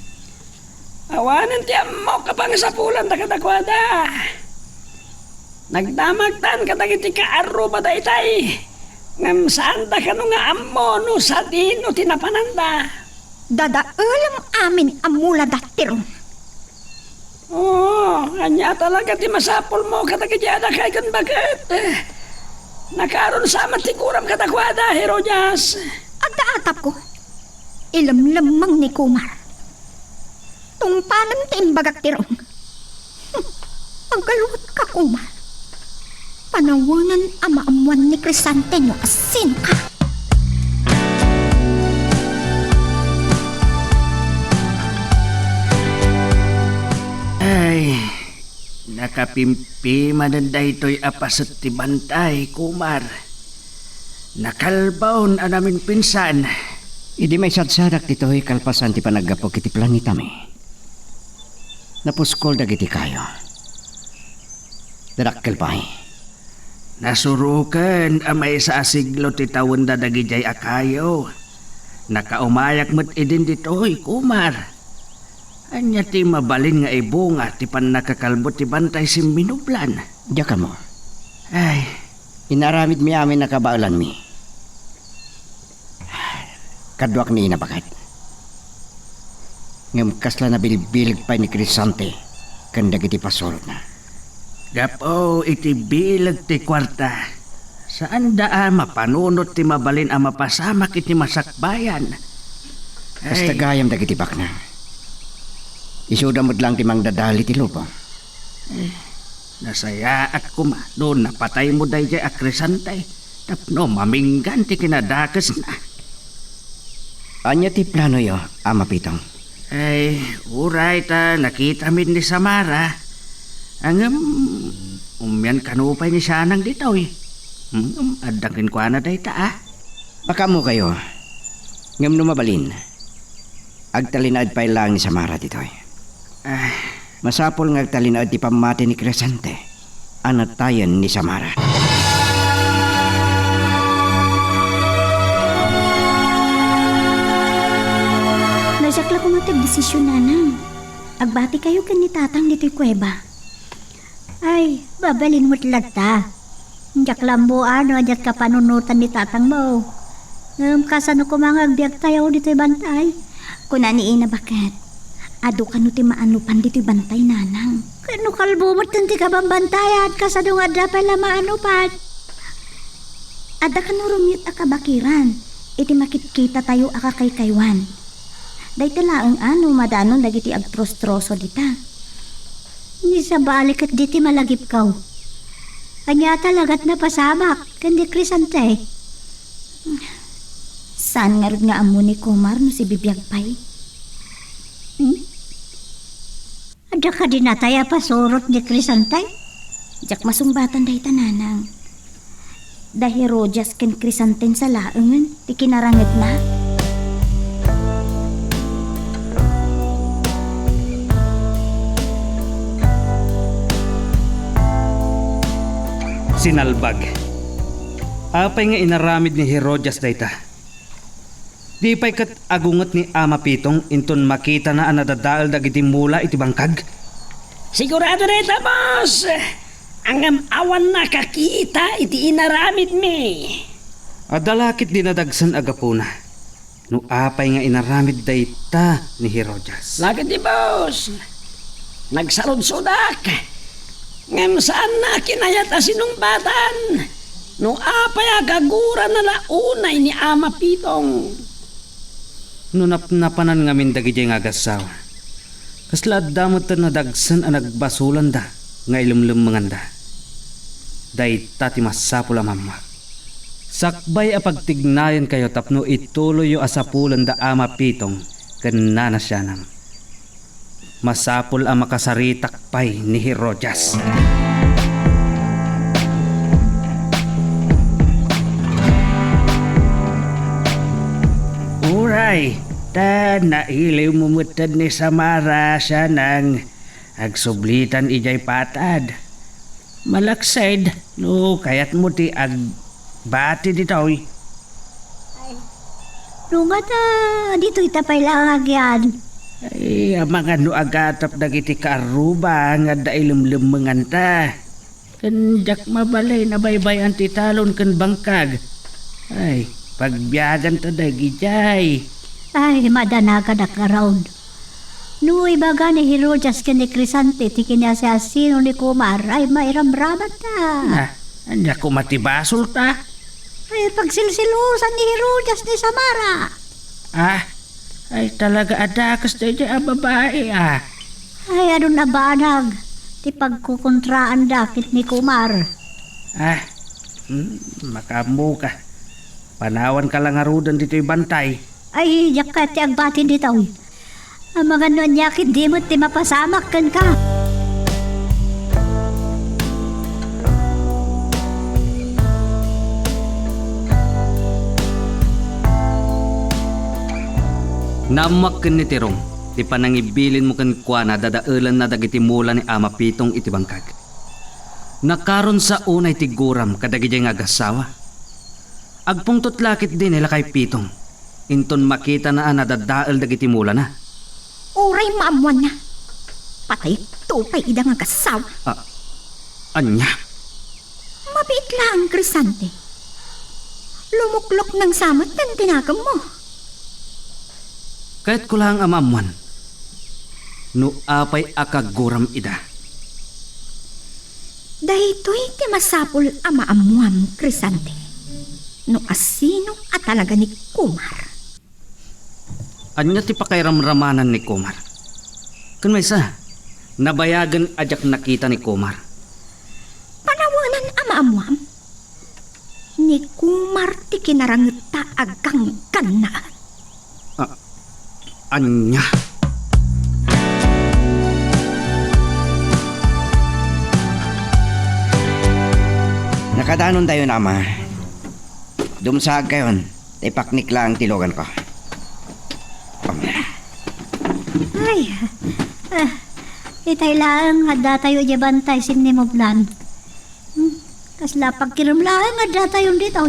Awanan ti mo kapang sa pulan da kadakwada. Nagdamagtan kadagiti kaaro ba da itay? Ngam saan da kano nga ammo no sa dino tinapananda. Dadaalam amin amula da tiro. Oo, anya talaga ti masapol mo kadagijada kay kan bakit. Nakaroon sa matikuram kadakwada, Herodias. Adda atap ko. Ilamlamang ni Kumar. Tungpanan ti imbagak tirong. Pagkaluot ka, Kumar. Panawanan ama-amuan ni Crisante no asin ka. Ay, nakapimpi mananda ito'y apasat ti bantay, Kumar. Nakalbaon anamin pinsan. Idi may sadsadak dito'y kalpasan ti panagapok iti planeta mi. Napuskol dagiti kayo. Darakkel pa Nasurukan amay sa asiglo ti tawon da dagijay akayo. Nakaumayak mo't idin ditoy, Kumar. Anya ti mabalin nga ibunga ti pan nakakalbot ti bantay si Minublan. Diya ka mo. Ay, Inaramid mi amin nakabaulan mi. Kadwak mi inabakat. Ngam kasla na bilbilig pa ni Crisante. Kandag iti pasurot na. gapo iti bilag ti kwarta. Saan daan mapanunot ti mabalin ang mapasamak iti masakbayan? Kasta gayam dagiti bakna. Isuda mo't lang ti mangdadali ti lupa. Nasaya at kuma, doon napatay mo day jay akrisantay. Tapno maminggan ti kinadakas na. Anya ti plano yo, Ama Pitong? Ay, uray ta, nakita min ni Samara. Ang umyan kanupay ni Sanang dito eh. Adangin ko na day ta ah. Baka mo kayo. Ngam numabalin. Agtalinaad pa lang ni Samara dito eh. Masapol nga agtalinaad ti pamati ni Crescente. Anatayan ni Samara. Nasakla ko matag desisyon nanang. Agbati kayo kan ni tatang dito'y kuweba. Ay, babalin mo't lagta. Diyak lambo ano, diyak kapanunutan ni tatang mo. Kasano ko mga agbiag tayo dito'y bantay. Kunaniin na bakit? Ado ka no ti maanupan dito'y bantay nanang. Kano kalbo mo't tanti ka bang bantayan? Kasano nga dapat la maanupan? Ada ka no rumit akabakiran. Iti makitkita tayo akakaykaywan. Day talaang ano madanon dagiti agtrostroso dita. Hindi sa balik at diti malagip kaw. Kanya talaga't napasamak, kandi Crisante. Saan nga rin nga amo ni Kumar no si Bibiyag pa'y? Ada ka din nataya pasurot ni Crisante? Diyak masumbatan day tananang. Dahil Rojas ken Crisanten sa laangan, ti kinarangit na. Sinalbag. Apay nga inaramid ni Herodias dayta. Di pa'y kat agungot ni Ama Pitong inton makita na anadadaal dagiti mula iti bangkag. Sigurado na ito, boss. Ang awan nakakita iti inaramid mi. Adalakit dinadagsan agapuna. No apay nga inaramid dayta ni Herodias. Lakit di, boss. Nagsarod-sudak. Ngam saan na kinayat asinumbatan? No apay agagura na launay ni Ama Pitong. No napanan ngamin dagiti nga agasaw. Kasla damot na dagsan ang nagbasulan da nga ilumlum manganda. Dayta ti masapul amamma. Sakbay a pagtignayan kayo tapno ituloy yo asapulan da Ama Pitong kanana siya nang. Masapul ang makasaritakpay ni Herodias. Uray, ta nailiw mumutad ni Samara siya nang agsublitan ijay patad. Malaksaid, no kayat mo ti agbati ditoy. Rungat dito itapay lang agyan. Ay, mga no agatap dagiti karuba nga dailumlum manganta. Kandak mabalay na baybayan ti talon kan bangkag. Ay, pagbiyagan ta dagijay. Ay, madanaga na ka-round. Nuy baga ni Herodias ken ni Crisante ti kinasasino ni Kumar ay mairamraman ta. Anya ko matibasol ta? Ay, pagsilsilusan ni Herodias ni Samara. Ay talaga adakas dayjay ang babae Ay, ano na banag? Ti pagkukontraan dakit ni Kumar. Makamu ka. Panawan ka lang arudan dito'y bantay. Ay, yakat ti agbatin dito. Ang mga nanyakit di mo ti mapasamak kan ka. Namak ni Tirong. Ti panangibilin mo kan kuana dadaulan na dagiti mula ni Ama Pitong iti bangkag. Nakaron sa unay ti guram kadagiti nga agasawa. Agpungtot lakit din nila kay Pitong. Inton makita na nadadaal dagiti mula na. Uray maamuan na. Patay tupay ida nga kasaw. Anya? Mabait lang, Crisante. Lumuklok ng samat ng tinagam mo. Kahit ko lang amamuan. No apay akaguram ida. Dahito'y ti masapul amaamuam, Crisante. No asino at talaga ni Kumar. Anya ti pakairamramanan ni Kumar. Kun may sa, nabayagan ajak nakita ni Kumar. Panawanan amaamuam. Ni Kumar ti kinarangta agang kanaan. Anya? Nakadanon tayo na, Ama. Dumsag kayon. Ipaknik lang tilogan ko. Ay, itay lang, hada tayo bantay sinni mo plan. Kasla pagkiramlaan, hada tayo dito.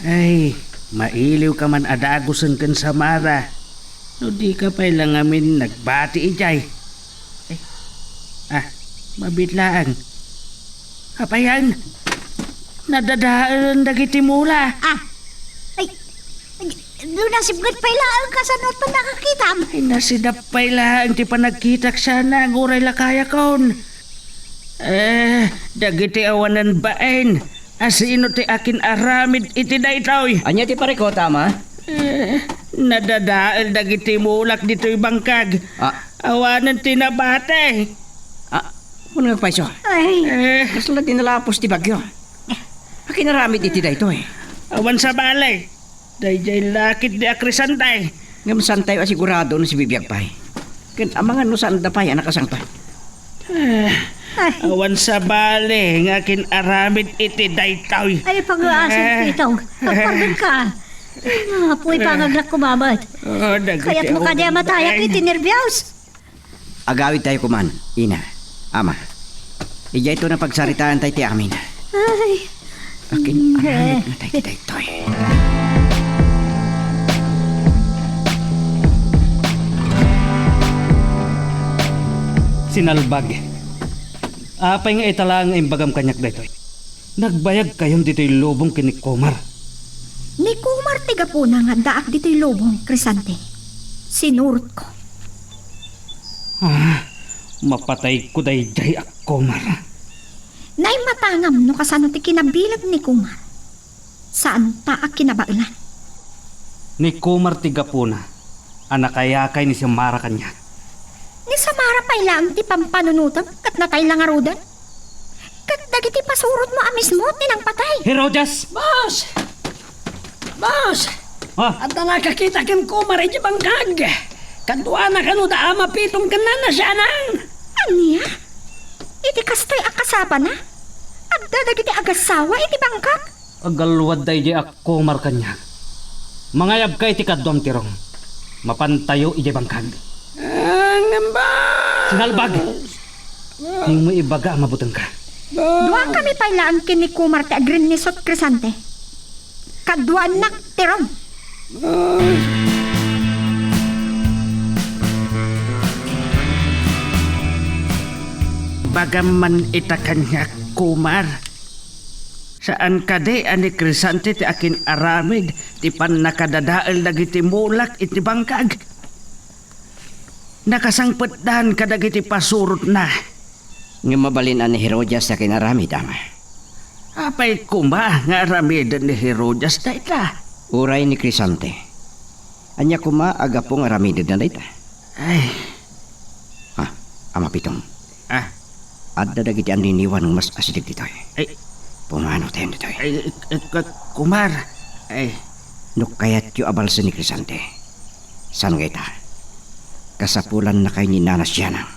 Ay, mailiw ka man adagusan kan Samara. No di ka pa lang amin nagbati ijay. Mabitlaan. Apayan, nadadaan dagiti mula. Ay, lunasibgat pa ilaan ka sa not pa nakakita. Ay, nasidapay lang ti panagkitak sana ang uray lakaya kon. Dagiti awanan baen. Asino ti akin aramid iti daytoy. Anya ti pareko, tama? Nadadaal dagiti mulak dito'y bangkag. Awanan tinabate. Muna nagpaiso. Ay, Kasla dinalapos ti bagyo. Akin naramid iti dayto eh. Awan sa balay. Dayjay lakit di akrisantay. Ngam santay asigurado na si bibiyag pay. Ken amangan no saan dapay anak asangta. Awan sa balay ng akin aramid iti daytoy. ay pag-aasin ito. Pagpargan ka. Apoy pangagnak kumamat. Kaya't mo ka di matayak iti nervyos. Agawid tayo kuman, ina, ama. Ija ito na pagsaritaan tayo ti amin. Ay, Akin aramid na tayo ti daytoy. Sinalbag. Apay nga itala nga imbagam kanyak daytoy. Nagbayag kayon dito'y lubong kini Kumar. Ni Kumar tiga po na nga daak dito'y lobong, Crisante. Sinurot ko. Mapatay ko dayjay ak Kumar. Nay matangam no kasano ti kinabilag ni Kumar. Saan ta ak kinabailan? Ni Kumar tigapuna. Anakayakay ni Samara kanya. Ni Samara pa ilang ti pampanunutan kat natay lang arudan. Kat dagiti pasurot mo amis mo tinang patay. Herodas! Boss! Boss! At na nakakita kim Kumar iti bangkag. Kadwa na kano da Ama Pitong kanana siya nang. Aniya? Iti kastay akasapa na? At dadagiti agasawa iti bangkak? Agalwad dayjay ak Kumar kanya. Mangayab kay ti kadwam tirong. Mapantayo iti bangkag. Ang ba? Sinalbag! Ning mo ibaga mabutang ka. Dua kami pailaan kini Kumar ti agrin ni Sot Crisante. Kadwa nak tirong. Bagaman ita kanya Kumar. Saan ka di ani Crisante ti akin aramid ti pan nakadadaal dagiti mulak iti bangkag. Nakasangpetdan ka dagiti pasurot na. Nga mabalin ni Herodias sa kinaramid, ama. Apay kuma nga aramid ni Herodias na ita. Uray ni Crisante. Anya kuma aga pong aramid na dayta. Ay, Ama Pitong. Adda dagiti aniniwan ng mas asidig dito eh. ay, Pumano tayo dito eh. Kumar. Ay, Nukayat yu abal sa ni Crisante. San nga ita? Kasapulan na kay ni Nanas Yanang.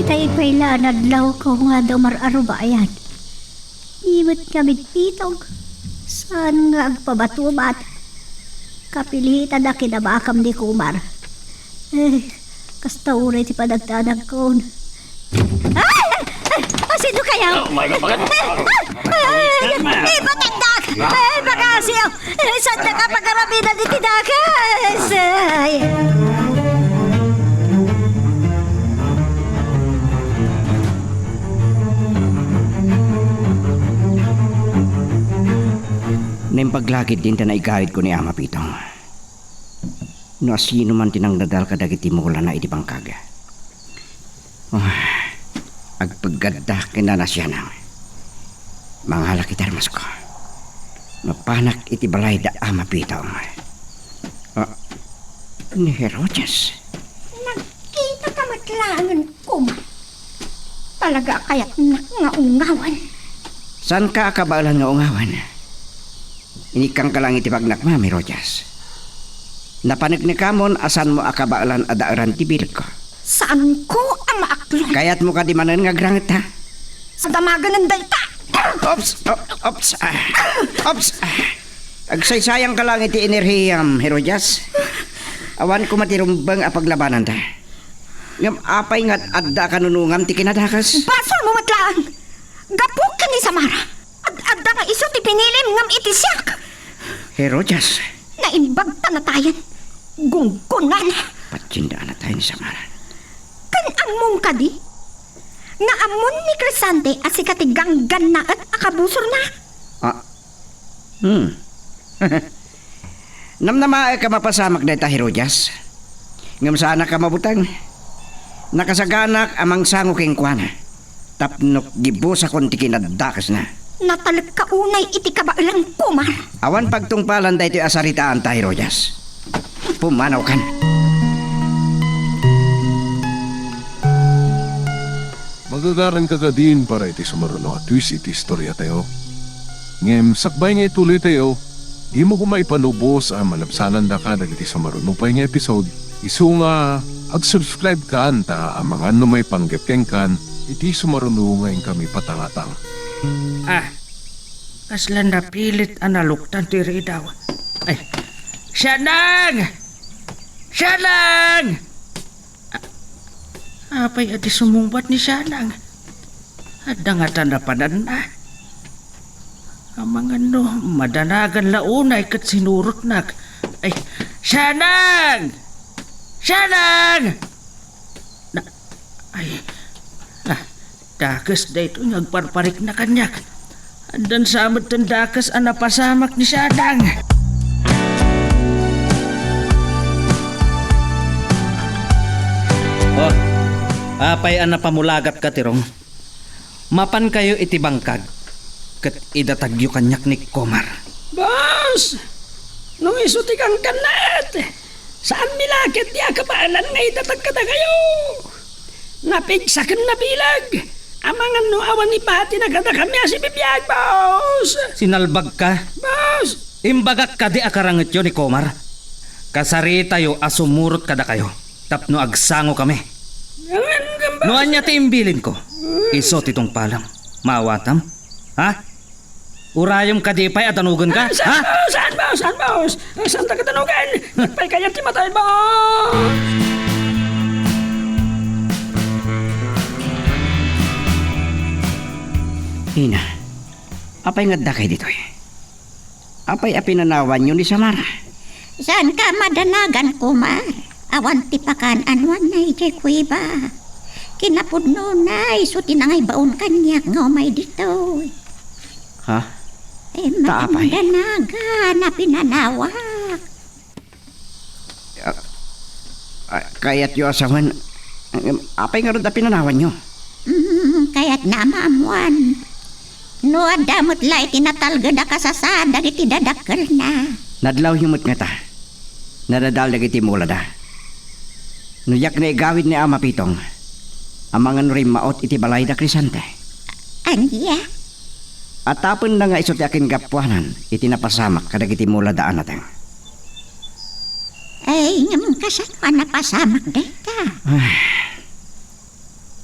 itay pailaan adlaw ko nga daw mararubayan. Imot kami pitog. Saan nga agpabatubat? Kapilitan na kinabakam ni Kumar. Kasta uray ti padagtanag ko. Ay! Sino kaya? Oh my God, bakit? Patagdag! Bakasyo! Saan na ka pagkaraminan ni Tinakas? Ay! Naimpaglagid din ta na igahid ko ni Ama Pitong. No asino man tinangdadal ka dagiti mula na iti bangkaga. Agpaggadda kinana siya nang. Manghala kita mas ko. Mapanak iti balay da Ama Pitong. Ni Herodes. Nagkita ka matlangan, Kumar. Talaga kaya't naungawan. San ka akabalan nga ungawan? Inikang ka lang iti pagnakma, mi Rojas. Napanig ni kamon asan mo akabalan adaaran ti bilag ko. Saan ko ang maaklon? Kayat mo ka di manan nga grangit ha? Sa damagan ng dayta. Ops. Agsaysayang ka lang iti enerhiyam, Herojas. Awan ko matirumbang apaglabanan ta. Ngam apay nga adda kanunungam ti kinadakas. Basol mo matlaan. Gapok ka ni Samara. Adda nga iso ti pinilim ngam iti siyak. Herojas, Naimbag tanatayan. Gunggunan. patsindaan na tayo ni Samara. Kan among kadi. Nga amon ni Crisante at si katiganggan na at akabusor na. Namnama ka mapasamak na ita, Herojas. Ngam sana ka mabutang. Nakasaganak amang sango king kwana. Tapnok gibo sa konti kinadakas na. Natalag ka unay iti kabailang Kumar. Awan pagtungpalan da ito asaritaan ta, Herojas. Pumanaw kan. Magagaran ka din para iti sumaruno at twist iti istorya tayo. Ngem, sakbay nga ituloy tayo, di mo kumaipanubos ang malapsanan da ka dagiti sumaruno pa nga episode. Isu nga, ag-subscribe ka anta ang mga may panggepkeng kan, iti sumaruno ngayon kami patangatang. Kaslan na pilit analuktan ti Ridaw. Ay, Syanang! Syanang! Apay ati sumumbat ni Syanang. Adda nga tanapanan na. Ang mga no, madanagan launay kat sinurot nak. Ay, Syanang! Syanang! Dakas da ito nagparparik na kanyak. Andan samad tan dakas ang napasamak ni Syanang. Apay ang napamulagat ka, Tirong. Mapan kayo iti bangkag. Kat idatagyo kanyak ni Komar. Boss! Nung isuti kang kanat, saan milakit niya kabalan nga itatag ka na kayo? Napigsakan na bilag. Amangan no awan ni Pati na kada kami si bibiyag, boss! Sinalbag ka? Boss! Imbagak ka di akarangit yun ni Komar. Kasari tayo asumurot kada kayo. Tapno agsango kami. Noan niya ti imbilin ko. Iso titong palang. Maawatam? Ha? Urayom ka di pa'y at anugan ka? Saan, Ha? boss? Saan, boss? Saan, boss? Saan ta katanugan? Nagpay kaya ti matay, boss! Ina, apay nga dakay dito eh. Apay apinanawan nyo ni Samara. Saan ka madanagan, Kumar? Awan tipakan anwan na iti kuiba. Kinapudno na iso tinangay baon kanyak nga umay dito. Ha? Taapay? Madanagan na pinanawak. Kaya't yung asawan, apay nga rin apinanawan nyo. Kaya't namamuan. No adamot lay tinatalga da kasasada iti dadakkel na. Nadlaw humot nga ta. Nadadal iti mula da. Nuyak na igawid ni Ama Pitong. Amangan rin maot iti balay da Crisante. Anya? At tapon na nga isot akin kapwanan, iti napasamak kadag iti mula daan natin. Ay, ngayon kasama napasamak deta.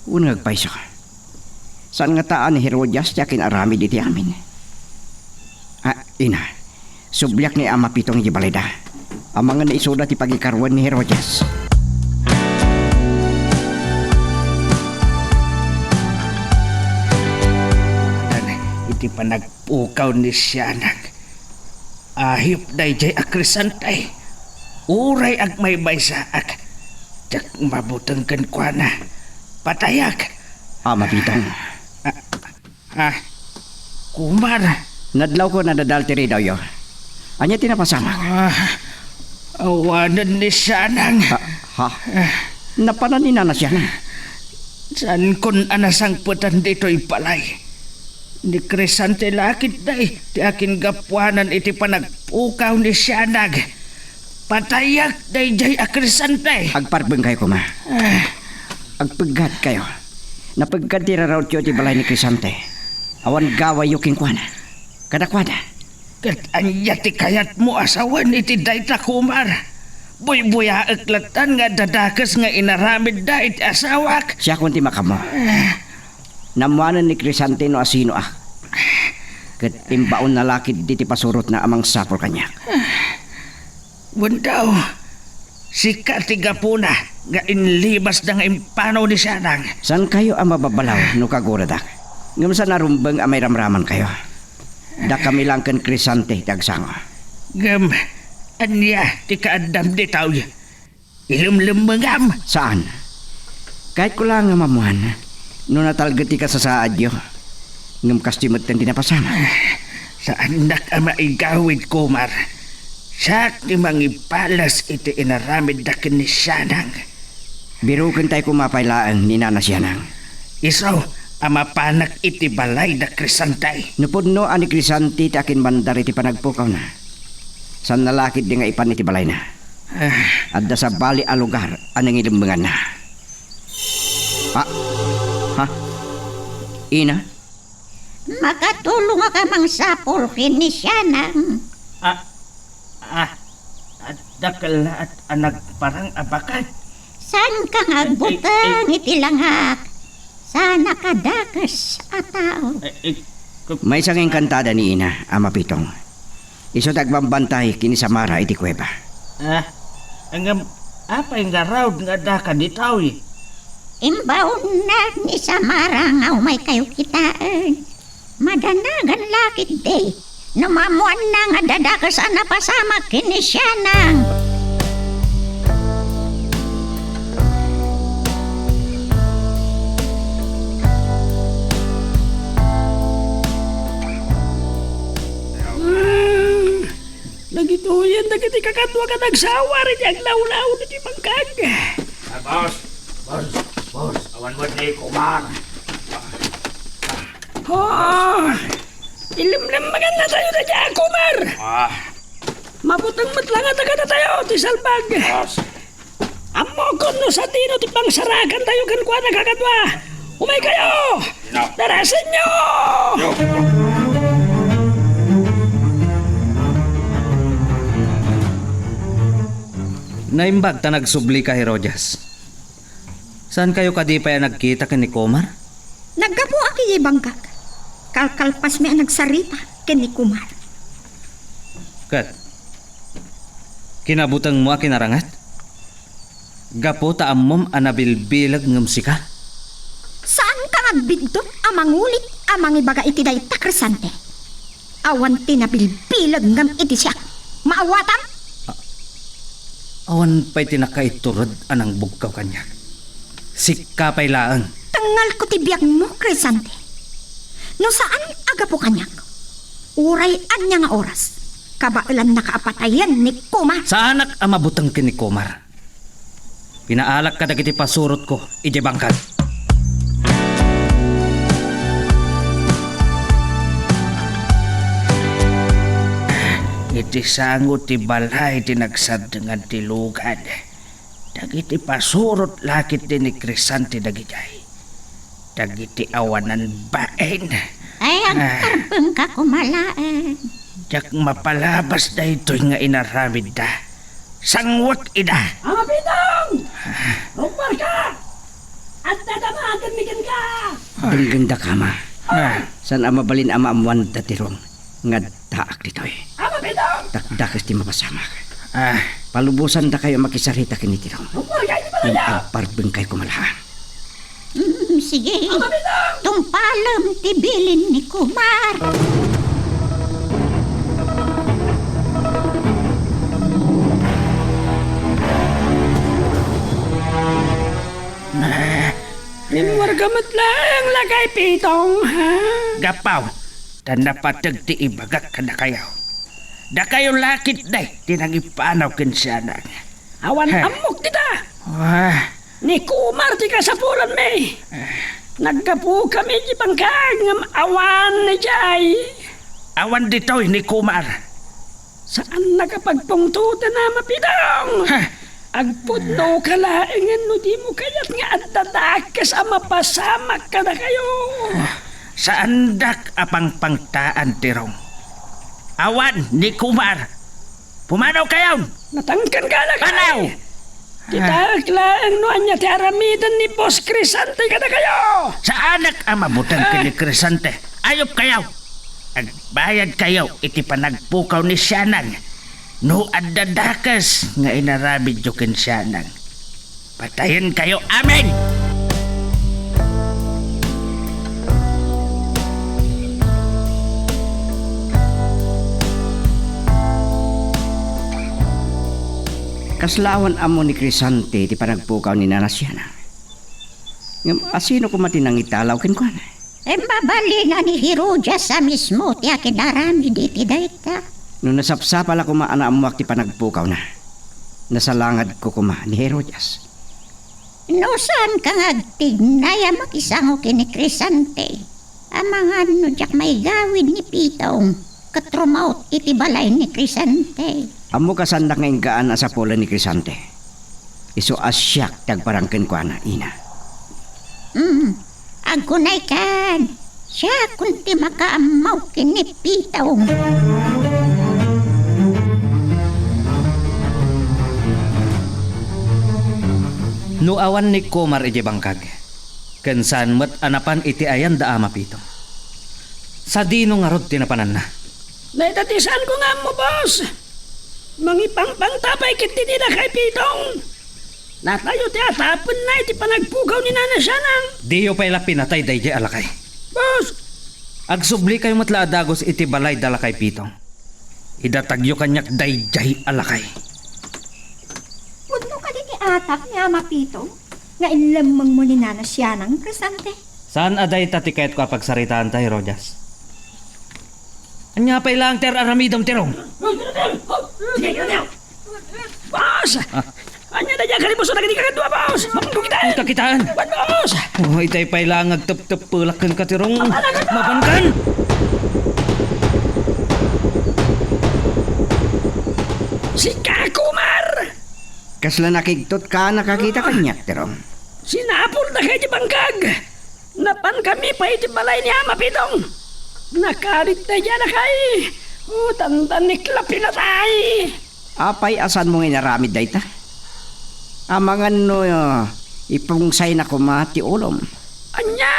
Unang agpaiso ka. Saan nga taan ni Herodias yakin arami diti amin? Ina, sublyak ni ama pitong gibalida. Ang mga naisuda ti pagikarwan ni Herodias. Iti panagpukaw ni siyanag. Ahip day jay akrisantay. Uray ag may baysaak. Jak mabutang kenkwana. Patayak. Ama pitong. Kumar. Nadlaw ko nadadalteri daw yo. Anya tinapasama. Awanan ni siyanang. Napananina na siya. Saan kun anasang putan dito'y palay. Ni Crisante lakit day. Ti akin gapuanan iti panagpukaw ni siyanag. Patayak day jay akrisante. Agparbeng kayo kuma. Agpagad kayo. Napagkad ti raraw tiyo ti balay ni Crisante. Awan gaway yung kingkwana. Kadakwada. Kat anya ti kayat mo asawan iti dayta kumar. Buy-buya aklatan nga dadakas nga inaramid da iti asawak. Siya kunti makamo. Namuanan ni Crisante no asino Kat timbaon na lakid di ti pasurot na amang sapol kanya. Bundaw, si Katigapuna nga inlibas na nga impanaw ni siyanang. San kayo ang mababalaw no kaguradak? Ngam sa narumbang amay ramraman kayo. Da kami lang kan Crisante tagsango. Ngam, anya ti kaadam di tao. Ilumlumangam. Saan? Kahit ko lang nga mamuhan, no natalgati ka sa saadyo. Ngam kastimot tan dinapasama. Saan nak ama igawid kumar? Sak ni mangipalas iti inaramid da kinisanang. Birukan tayo kumapailaan ni Nana Siyanang. Isaw, ama panak iti balay da Crisantay. Napudno ani Crisante ti akin bandar iti panagpukaw na. San nalakid di nga ipan iti balay na. Adda sa bali a lugar anang ilimbangan na. Ina? Makatulong ka mang sapol kini siyanang. Dakal at anak parang abakat. San ka ngagbutang iti langhak? Sana kadakas a tao. May isang kantada ni Ina, Ama Pitong. Iso tagbambantay kini Samara iti kuweba. Ang apay nga raw nga daka di tao eh. Imbaon na ni Samara nga umay kayo kitaan. Madanagan lakit day. Namamuan na nga dadakas na pasama kini siyanang. Lagi tuyan na kiti kakatwa ka nagsawa rin yung laulaw na di mangkag. Boss, awan mo ni Kumar. Ilimlim maganda tayo na dyan, Kumar. Mabutang matlangan na ka na tayo, ti salbag. Amo ko no sa tino ti pangsarakan tayo kan kwa nagkakatwa. Umay kayo! Darasin nyo! Naimbag ta nagsubli ka, Herodias. Saan kayo kadipay nagkita kini Kumar? Naggapo aki bangkak. Kalkalpas mi ang nagsarita kini Kumar. Kat, kinabutang mo akinarangat? Gapo ta amom anabilbilag ngam sika? Saan ka nagbidot amang ulit amang ibaga iti day Crisante? Awan tinabilbilag ngam iti siya. Maawatam? Awan pa'y tinakaiturod anang bugkaw kanya. Sika pa'y laang. Tangal ko tibiyag mo, Crisante. No saan aga po kanyak? Uray anya nga oras. Kabailan nakaapatayan ni Kumar. Sa anak ang mabutang kini Kumar. Pinaalak ka dagiti pasurot ko, ije bangkad. Iti sango ti balay tinagsad dengan tilugan. Dagiti pasurot lakit din ni Crisante dagitay. Dagiti awanan baen. Ay, ang karbeng ka kumalaan. Jak mapalabas da ito'y nga inaramid da. Sangwat ida. Ama Pitong! Rupar ka! At tatamagan migan ka! Dengganda ka ma. Ah, San ama balin ama amuan datirong. Nga daak dito eh. Ama Pitong! Takdakas di mapasamak. ah, Palubusan da kayo makisarita kinitirong. Yung agparbeng kayo kumalahan. Sige, tumpalam tibilin ni Kumar. Rimwargamat lang lagay Pitong, ha? gapaw. Dan napatag ti ibagak ka na kayaw. Da kayo lakit day, tinagipanaw kinsiyanang. Awan Ha. amok kita! Wah, Ni Kumar ti kasapulan me. Nagkapu kami di bangkag ngam awan na jay. awan ditoy ni Kumar. Saan nakapagpungtutan na Mapitong? Ha, Agpudno ka laingan no di mo kayat nga at tatakas ang mapasamak ka na kayo. saan dak apang pangtaan tirong. Awan ni Kumar. Pumanaw kayo. Natangkan ka na Panaw! Titaklaan no anya ti aramidan ni Boss Crisante ka na kayo. Sa anak ang mabutan kini Crisante. Ayop kayo. Agbayad kayo iti panagpukaw ni Sianang. No adadakas nga inarabid yo ken Sianang. Patayin kayo. Amen! Kaslawan amo ni Crisante ti panagpukaw ni Nanasiana. Ngam asino ko matinang italaw kin kuan. Mabali nga ni Herodias sa mismo ti akinarami di ti dayta. No nasapsapal ako maana amuak ti panagpukaw na. Nasalangad ko kuma ni Herodias. No saan ka ngagtignaya makisango kini Crisante. Amangan no jak may gawin ni Pitong. Katrumaut iti balay ni Crisante. Amo kasandak nga inggaan sa pola ni Crisante. Iso asyak tagparangken kuana ina. Agunay kan. Siya kunti makaamaw kini Pitong. Nuawan ni Kumar iti bangkag. Kensan met anapan iti ayan da ama Pitong. Sa dino nga rod tinapanan na. Naitatisan ko nga mo, boss. Mangipangpang tapay kit nila kay Pitong. Natayo ti atapon na iti panagpugaw ni Nana Sianang. Diyo pa'y pinatay dayjay alakay. Boss, Agsubli kayo matla adagos iti balay dala kay Pitong. Idatagyo kanyak dayjay alakay. Pudno ka din ni atap ni Ama Pitong. Nga inlamang mo ni Nana Sianang, Crisante. Saan aday tatikayat ko apagsaritaan tayo, Rojas? Anya pa'y lang ter aramidom tirong. boss. Anya na dyan kalimuso na ganit kakadwa, boss. Mapagkukitaan. Ang kakitaan. What, boss? Oh, itay pa'y lang agtap-tap pulakan katirong. Mapankan! Si Kakumar. Kasla nakigtot ka nakakita kanyak tirong. Sinapol na kayo di bangkag. Napan kami pa iti balay ni Ama Pitong. Nakarit na dyan na kay. Tandan ni Klapi na tayo. Apay asan mo inaramid dayta? Amangan no ipungsay na kumati ulom. Anya.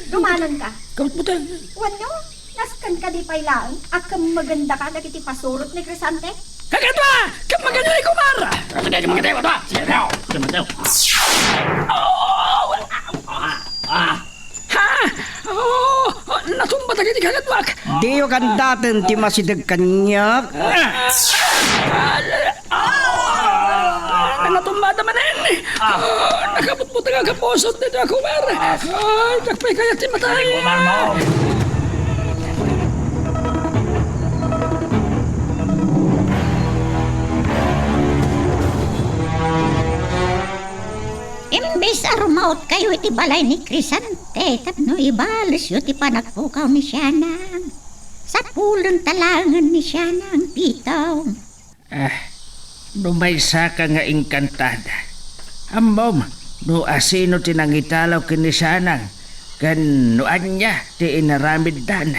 Dumanan ka. Kamot mo tayo. Wano, naskan ka di pailaan. Akam maganda ka na kiti pasurot ni Crisante. Kakatwa! Kamagano ni Kumar! Sige, magatay mo ito! Sige, daw! Sige, matay mo! Ha? Oh! Natumba tayo ni Kakatwak! Diyo kan daten ti masidag kanyak. Natumba naman rin! Nakabutbut nga kaposot nito, Kumar! Ay, nakpay kaya ti matay! Kumar mo! Imbes arumaot kayo iti balay ni Crisante, tapno ibalas yu ti panagpukaw ni Sianang. Sa pulong talangan ni Sianang, Pitong. Numaysa ka nga engkantada. Amom, no asino tinangitalaw kini Sianang. Kan no anya ti inaramid dan.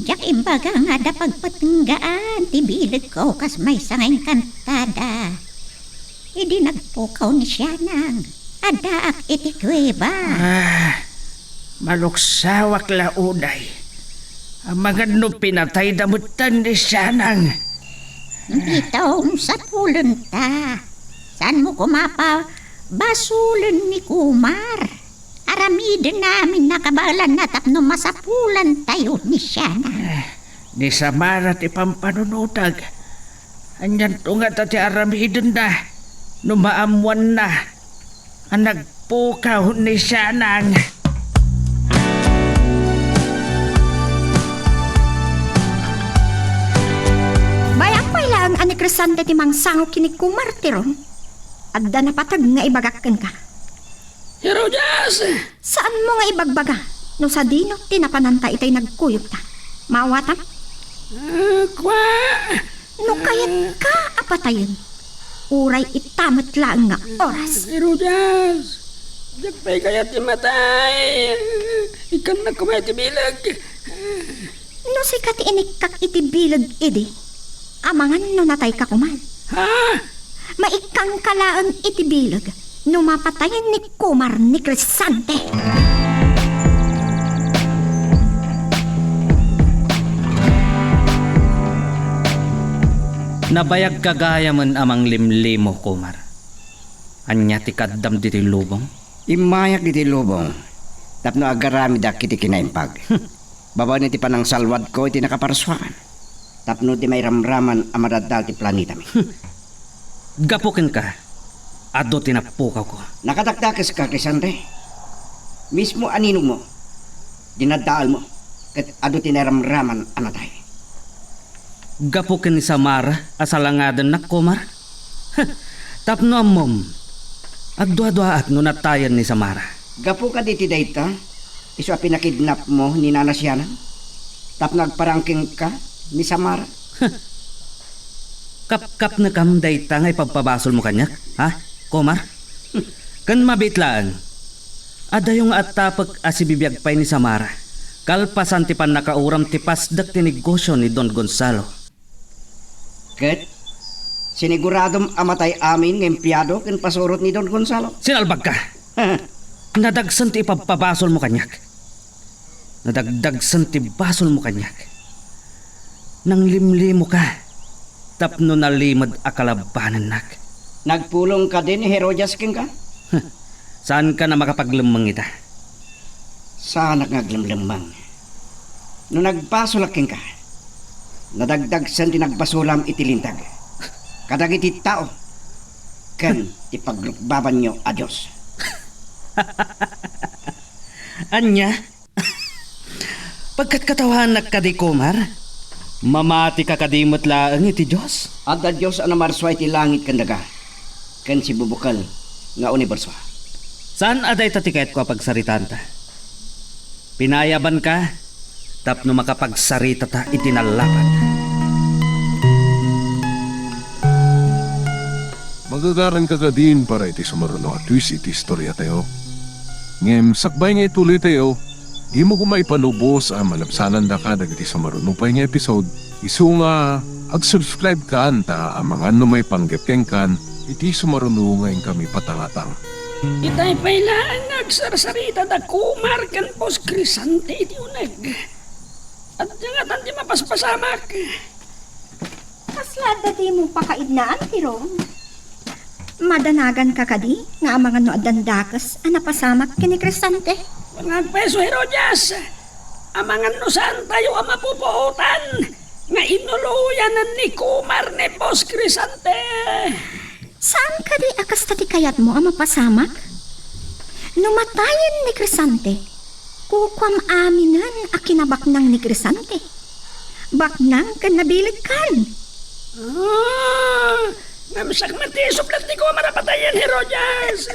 Jak imbaga nga da pagpatenggaan, ti bilag ko kas may sangay kantada. Idi nagpukaw ni Sianang. adaak iti kuweba. Maluksawak launay. Ang mga no pinatay damutan ni Syanang. Bitaw sa pulon ta. Saan mo kumapa? Basulan ni Kumar. Aramidin namin nakabalan na tapno masapulan tayo ni Shana. Ni Samara ti pampanunutag. Anyan tunga ta ti aramidin na. Numaamuan na. Ang nagpukaw ni Syanang. Bayang pala ang ani Crisante ti mangsango kini Kumar ti ron. Adda na patag nga ibagakken ka. Herodias! Saan mo nga ibagbaga? No sa dino, tinapananta itay nagkuyog ta. Mawatan? Kwa! No kayat ka apatayon. Uray itamat lang nga oras. Herodias! Dagpay kaya ti matay. Ikan na kumay ti bilag. No sikat inikak iti bilag idi. Amangan no natay ka kuman. Ha? Maikang kalaan iti bilag. No mapatayin ni Kumar ni Crisante. Nabayag kagaya man amang limlimo, Kumar. Anya ti kaddam diti lubong? Imayak diti lubong. Tapno agarami da kiti kinaimpag. Babaw ni ti panang salwad ko iti nakaparaswakan. Tapno ti may ramraman amadadal ti planeta mi. Gapukin ka. Ado tinapukaw ko. Nakataktakas ka, Crisante. Mismo anino mo. Dinadaal mo. Kat ado tinaramraman amatay. Gapukin ni Samara asalangadan na, Kumar. Tapno amom. Agdua-duaat no natayan ni Samara. Gapo ka diti dayta. Iso a pinakidnap mo ni Nana Siana. Tapno agparangking ka ni Samara. Kap-kap na kam dayta nga ipagpabasol mo kanyak, ha? Kumar? Kan mabitlaan. Ada yung atapag asibibiyag pay ni Samara. Kalpasan ti pan nakauram ti pasdak ti negosyo ni Don Gonzalo. Kat, siniguradong amatay amin ng empleyado ken pasurot ni Don Gonzalo. Sinalbag ka. Nadagsan ti ipagpabasol mo kanyak. Nadagdagsan ti basol mo kanyak. Nang limlimo ka. Tapno nalimad akalabanan nak. Nagpulong ka din ni Herodias ken ka? Saan ka na makapaglemang ita? Saan naglemlemang? No nagpasulak ken ka, nadagdagsan ti nagbasulam iti lintag. Kadag iti tao, ken ti pagrukbaban nyo adios. Anya? Pagkat katawanak ka di Kumar, mamati ka kadimot laang iti Diyos. Adda Diyos ang namarsway ti langit kandaga, ken si bubukal nga universo. Saan aday tatikait ko pagsaritan ta? Pinayaban ka, tapno makapagsarita ta itinalapat. Magagaran ka ka din para iti sumaruno at twist iti istorya tayo. Ngem, sakbay nga ituloy tayo, di mo kumay panubos ang malabsanan da ka dagiti sumaruno pa nga episode. Isu nga, ag-subscribe ka anta ang mga may panggepkeng kan, iti sumaruno ngayon kami patangatang. Itay pailaan nagsarsarita da Kumar kan Pos Crisante iti uneg. At nga tanti mapaspasamak. Kaslada di mo pakaidnaan, Tirong. Madanagan ka kadi nga ang mga noadandakas ang napasamak kini Crisante. Walang peso, Herodias. Amangan no saan tayo ang mapupuutan. Nga inuluyanan ni Kumar ni Pos Crisante. Saan ka di akas tati kayat mo ang mapasamak? Numatayan ni Crisante, kukwam aminan a kinabaknang ni Crisante. Baknang kan nabilig kan. Namsak matisop lang ni Kumar patayan, Herodias.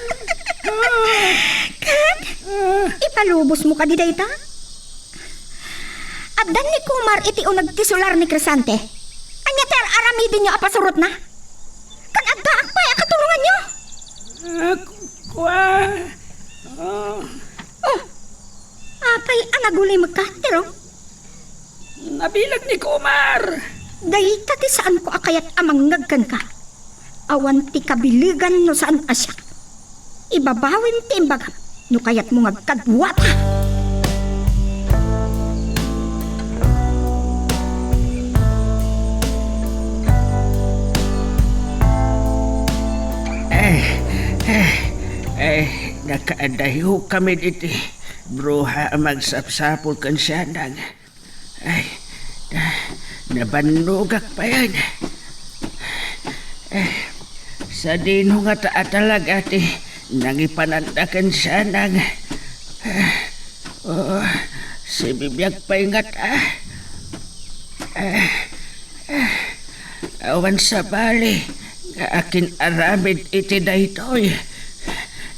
Kan? Ipalubos mo ka di dayta? At dan ni Kumar iti unag tisular ni Crisante. Anya ter aramidin nyo apasurot na? Kan adda akpay akatulungan nyo? Apay anagulay magkatiro? Nabilag ni Kumar. Dayta ti saan ko akayat amang ngagkan ka. Awan ti kabiligan no saan asya. ibabawin timbagam, no kayat mo ngagkadwata. Nakaadayo kami dito. Bruha magsapsapol kan siya nang. Nabanugak pa yan. Sa dino nga taatalag ati, nangipanandakan siya nang. Si bibiyag pa ingat awan sa bali, nga akin aramid iti daytoy.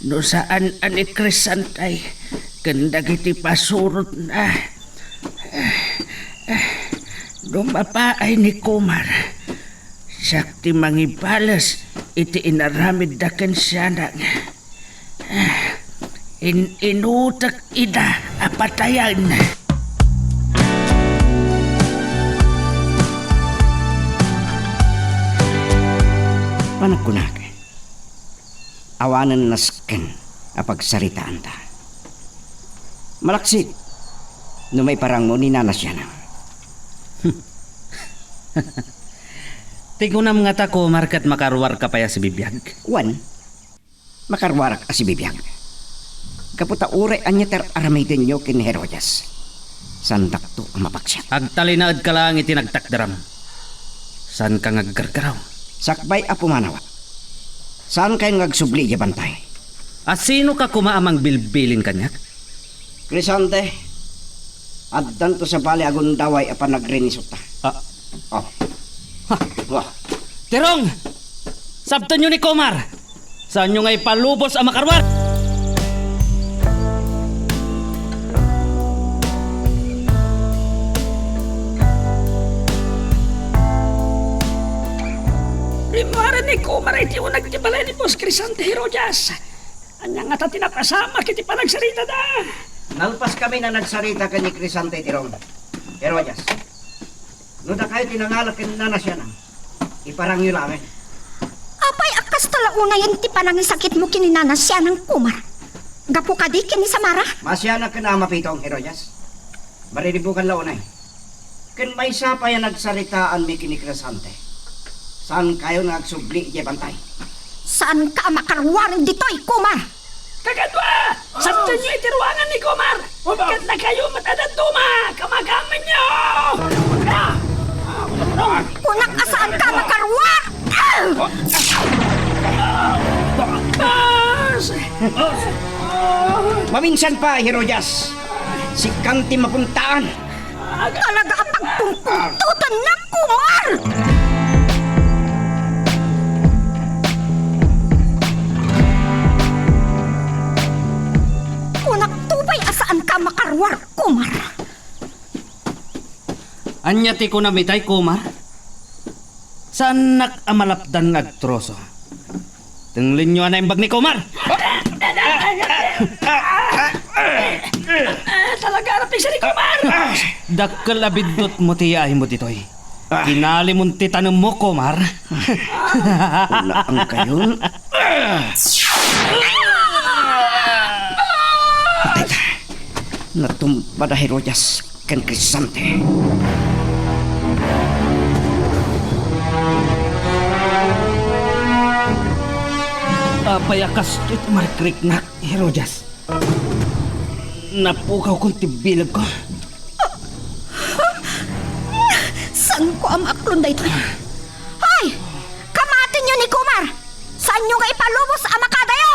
No saan ani Crisantay, kandag iti pasurot na. Dumapaay ni Kumar, sakti mangibalas iti inaramid daken siya nang. Inutak ida apatayan. Panagkunag, awanan nasken apagsaritaan ta. Malaksid, no may parang mo ni nanas yan. Tigunam nga ta, Kumar, kat makarwar ka pa ya si bibiyag. Wan, makarwarak si bibiyag. Kaputa ure anya ter aramiden nyo kin Herodes. Sandak to ang mapaksyan. Agtalinaad ka lang itinagtakdaram. San ka ngaggargaraw? Sakbay apumanawa. Saan kayo ngagsubli ya bantay? Sino ka kumaamang bilbilin kanyak? Crisante, addan to sa bali agun daway apan nagrenisot ta. Oh. Wah. Tirong! Sabtan nyo ni Kumar! Saan nyo nga'y palubos ang makarwar? Rimara ni Kumar iti unag ti balay ni Boss Crisante Herojas. Anya nga ta tinapasama kiti panagsarita da. Nalpas kami na nagsarita ka ni Crisante Tirong. Herodes, no da kayo tinangalak na siya na. Iparang yun lang Apay akas talauna yan ti panangin sakit mo kininanas siya ng Kumar. Gapo ka di kini Samara. Masya na ka na mapitong, Herodes. Mariribukan launay. Ken may sapa yan nagsaritaan mi kini Crisante. Saan kayo nagsubli di bantay? Saan ka makarwarin dito'y Kumar? Kagadwa! Sabtan nyo iti ruangan ni Kumar! Kat na kayo matadaduma! Kamagaman nyo! Kunak asaan ka makarwar? Boss! Maminsan pa, Herodes. Si Kanti mapuntaan. Talaga ang pagpungpuntutan ng Kumar! Kunak tubay asaan ka makarwar, Kumar? Anya ti ko namitay, Kumar? Saan nakamalapdan ngagtroso? Tinglin nyo na imbag ni Kumar! Talaga rapin siya ni Kumar! Dakkel abidot mo tiyahin mo titoy. Kinali mong titanong mo, Kumar. Una ang kayon. Patay ta. Natumba na Herodes kan Crisante. Payakas ito't marikrik na, Herodes. Napukaw kong tibilag ko. Saan ko ang aklon da ito? Hoy! Kamatin nyo ni Kumar! Saan nyo nga ipalubos ang makadayo?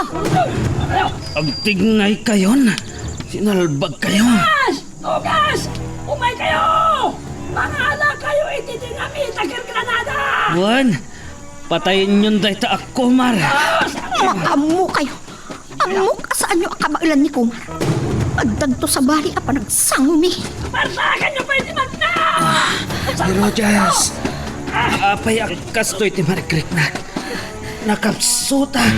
Ang tignay kayon. Sinalbag kayo. Tugas! Tugas! Umay kayo! Mangala kayo ititinamit ang Granada! Juan, patayin yun dahil ta ako, Kumar. Makamu kayo! Amok saan nyo akabailan ni Kumar? Agdanto sa bali apa nagsangmi. Parsakan nyo pa iti magna! Herodes, apay akas to'y timarikrik na. Nakapsutak.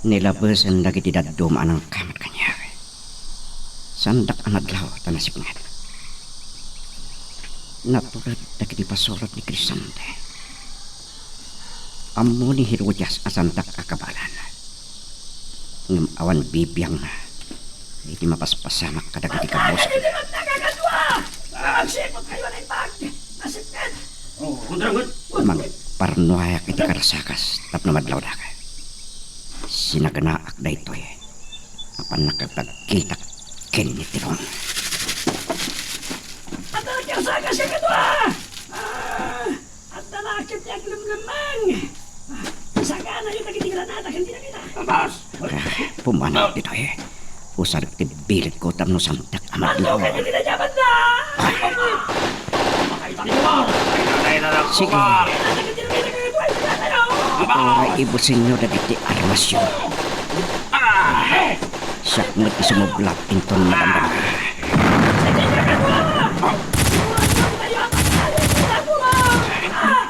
Nilabasan lagi tidak dumaan ang kamat kanya. Sandak ang adlaw tanasip nga. Natulad na kinipasorot ni Crisante. Amo ni Herodias asantak akabalan. Ngam awan bibiyang na. Iti mapaspasamak kadagiti kabos. Hindi man nagkakadwa! Magsipot kayo na ipag! Nasipkan! Mang parnoayak iti karasakas tapno madlaw daka. Sinaganaak da ito eh. Apan nakapagkitak ken ni Tirong. At nagkasaka siya kadwa! At nalakit niya lemang! Saka na yung nagitigilan natin hindi na kita. Bas! Pumanag dito eh. Usar ti bilit ko tapno santak amadlaw. Kaya tinajaban na! Sige. Ora ibu senyo dagiti armasyon. Siyak mo't isumublak inton madamdam.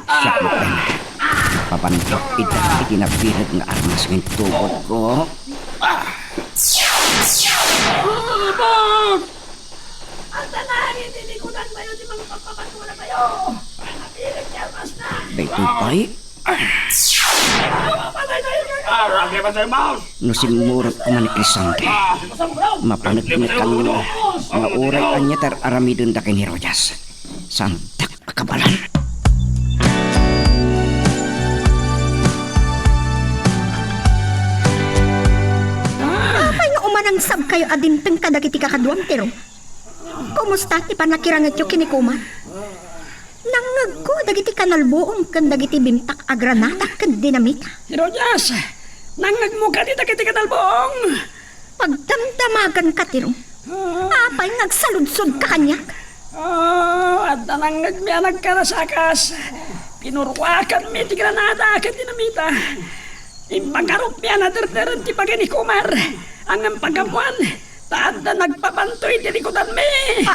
Siyak mo't na. Papantok idak itinabilag nga armas ng tubod ko. Ang tanangin, tinikutan tayo di mga pagpapatuwa na tayo! Napilig niya mas na! Dito pa'y Patay tayo kayo! Arang ba sa'yo, Mouse? no sinmurot ko man ni Crisante. Mapanagpinit kami nga oray anya tar aramidon da ken Herodias. Santak akabalan. Apay nga umanang sab kayo adinteng kadagiti kakaduam tiro. Kumusta ti panakirangat yu kinikuman? Nangag ko dagiti kanalbuong kan dagiti bimtak a granata kan dinamita. Herodias! Nangag mo ka dito kiti katalbong! Pagdamdamagan ka tiro. Apay nagsaludsod ka kanyak. At nangag mi anak ka na sakas. Pinurwakan mi ti granada kan dinamita. Impagarup mi anader-deren ti pagani kumar. Ang pagamuan, taad na nagpapantoy ti likodan mi.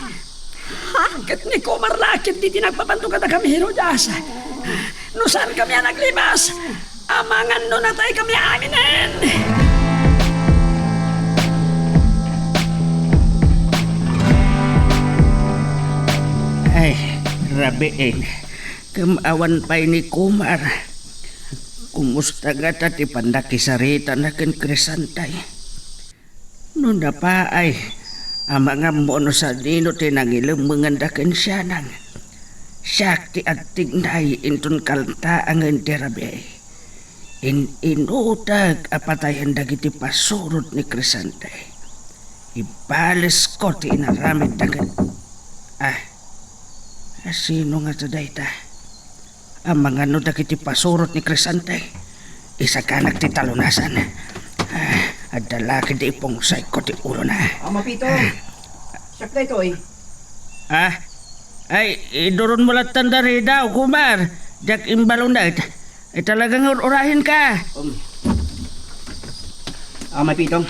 Kat ni kumar lakit di nagpapanto kada kami Herodias. No saan kami naglibas? Amangan no na tayo kami aminin. Ay, rabiin. Kamawan pa'y ni Kumar. Kumusta nga ti pandakisarita na ken Crisantay. No na pa ay, ang mga mono sa nino tinangilong mga ken siya nang. Siyak ti at tignay inton kalta ang interabi. Inutag apatayan dagiti pasurot ni Crisantay. Ibales ko ti inaramid dagan. Sino nga sa dayta? Ang mga no dagiti pasurot ni Crisantay. Isa ka nagtitalunasan. At dalaki di ipungsay ko ti ulo na. Mapito. Siyak na ito eh. Ay, iduron mo lang tandari daw, Kumar. Jack imbalong na. Ay talagang urahin ka. Mapitong.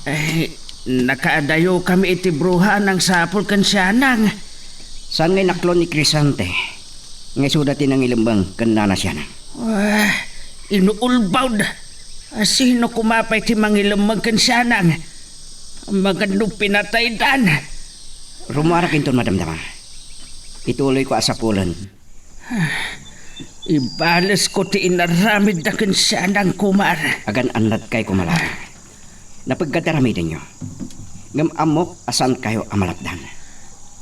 Ay, nakaadayo kami iti bruhan ng sapol kan siyanang. Saan ngay naklon ni Crisante? Ngay sudatin ang ilambang kanana siya na. Inuulbawd. Sino kumapay ti mangilamang kan siyanang? Magandang pinatay dan. Rumarak inton madamdama. Ituloy ko asapulan. Ibales ko ti inaramid na kan siyanang, Kumar. Agan anad kay kumala. Napagkadaramidan nyo. Ngam amok asan kayo amalapdan.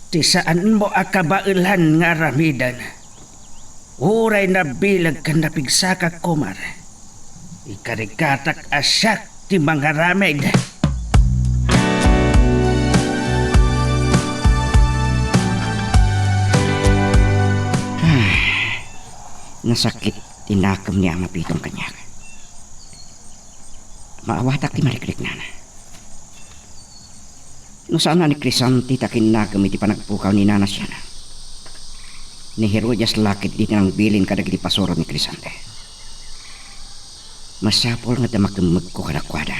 Ti saan mo akabailan nga ramidan. Uray na bilag ka napigsaka, Kumar. Ikarikatak asyak ti mga ramid. Nasakit tinakam niya ang mapitong kanya. Maawatak ti mariklik na. No saan na ni Crisante takin nakam iti panagpukaw ni Nana siya na. Ni Herodias lakit di nang bilin kadag di pasoro ni Crisante. Masapol nga damakimag ko kadakwada.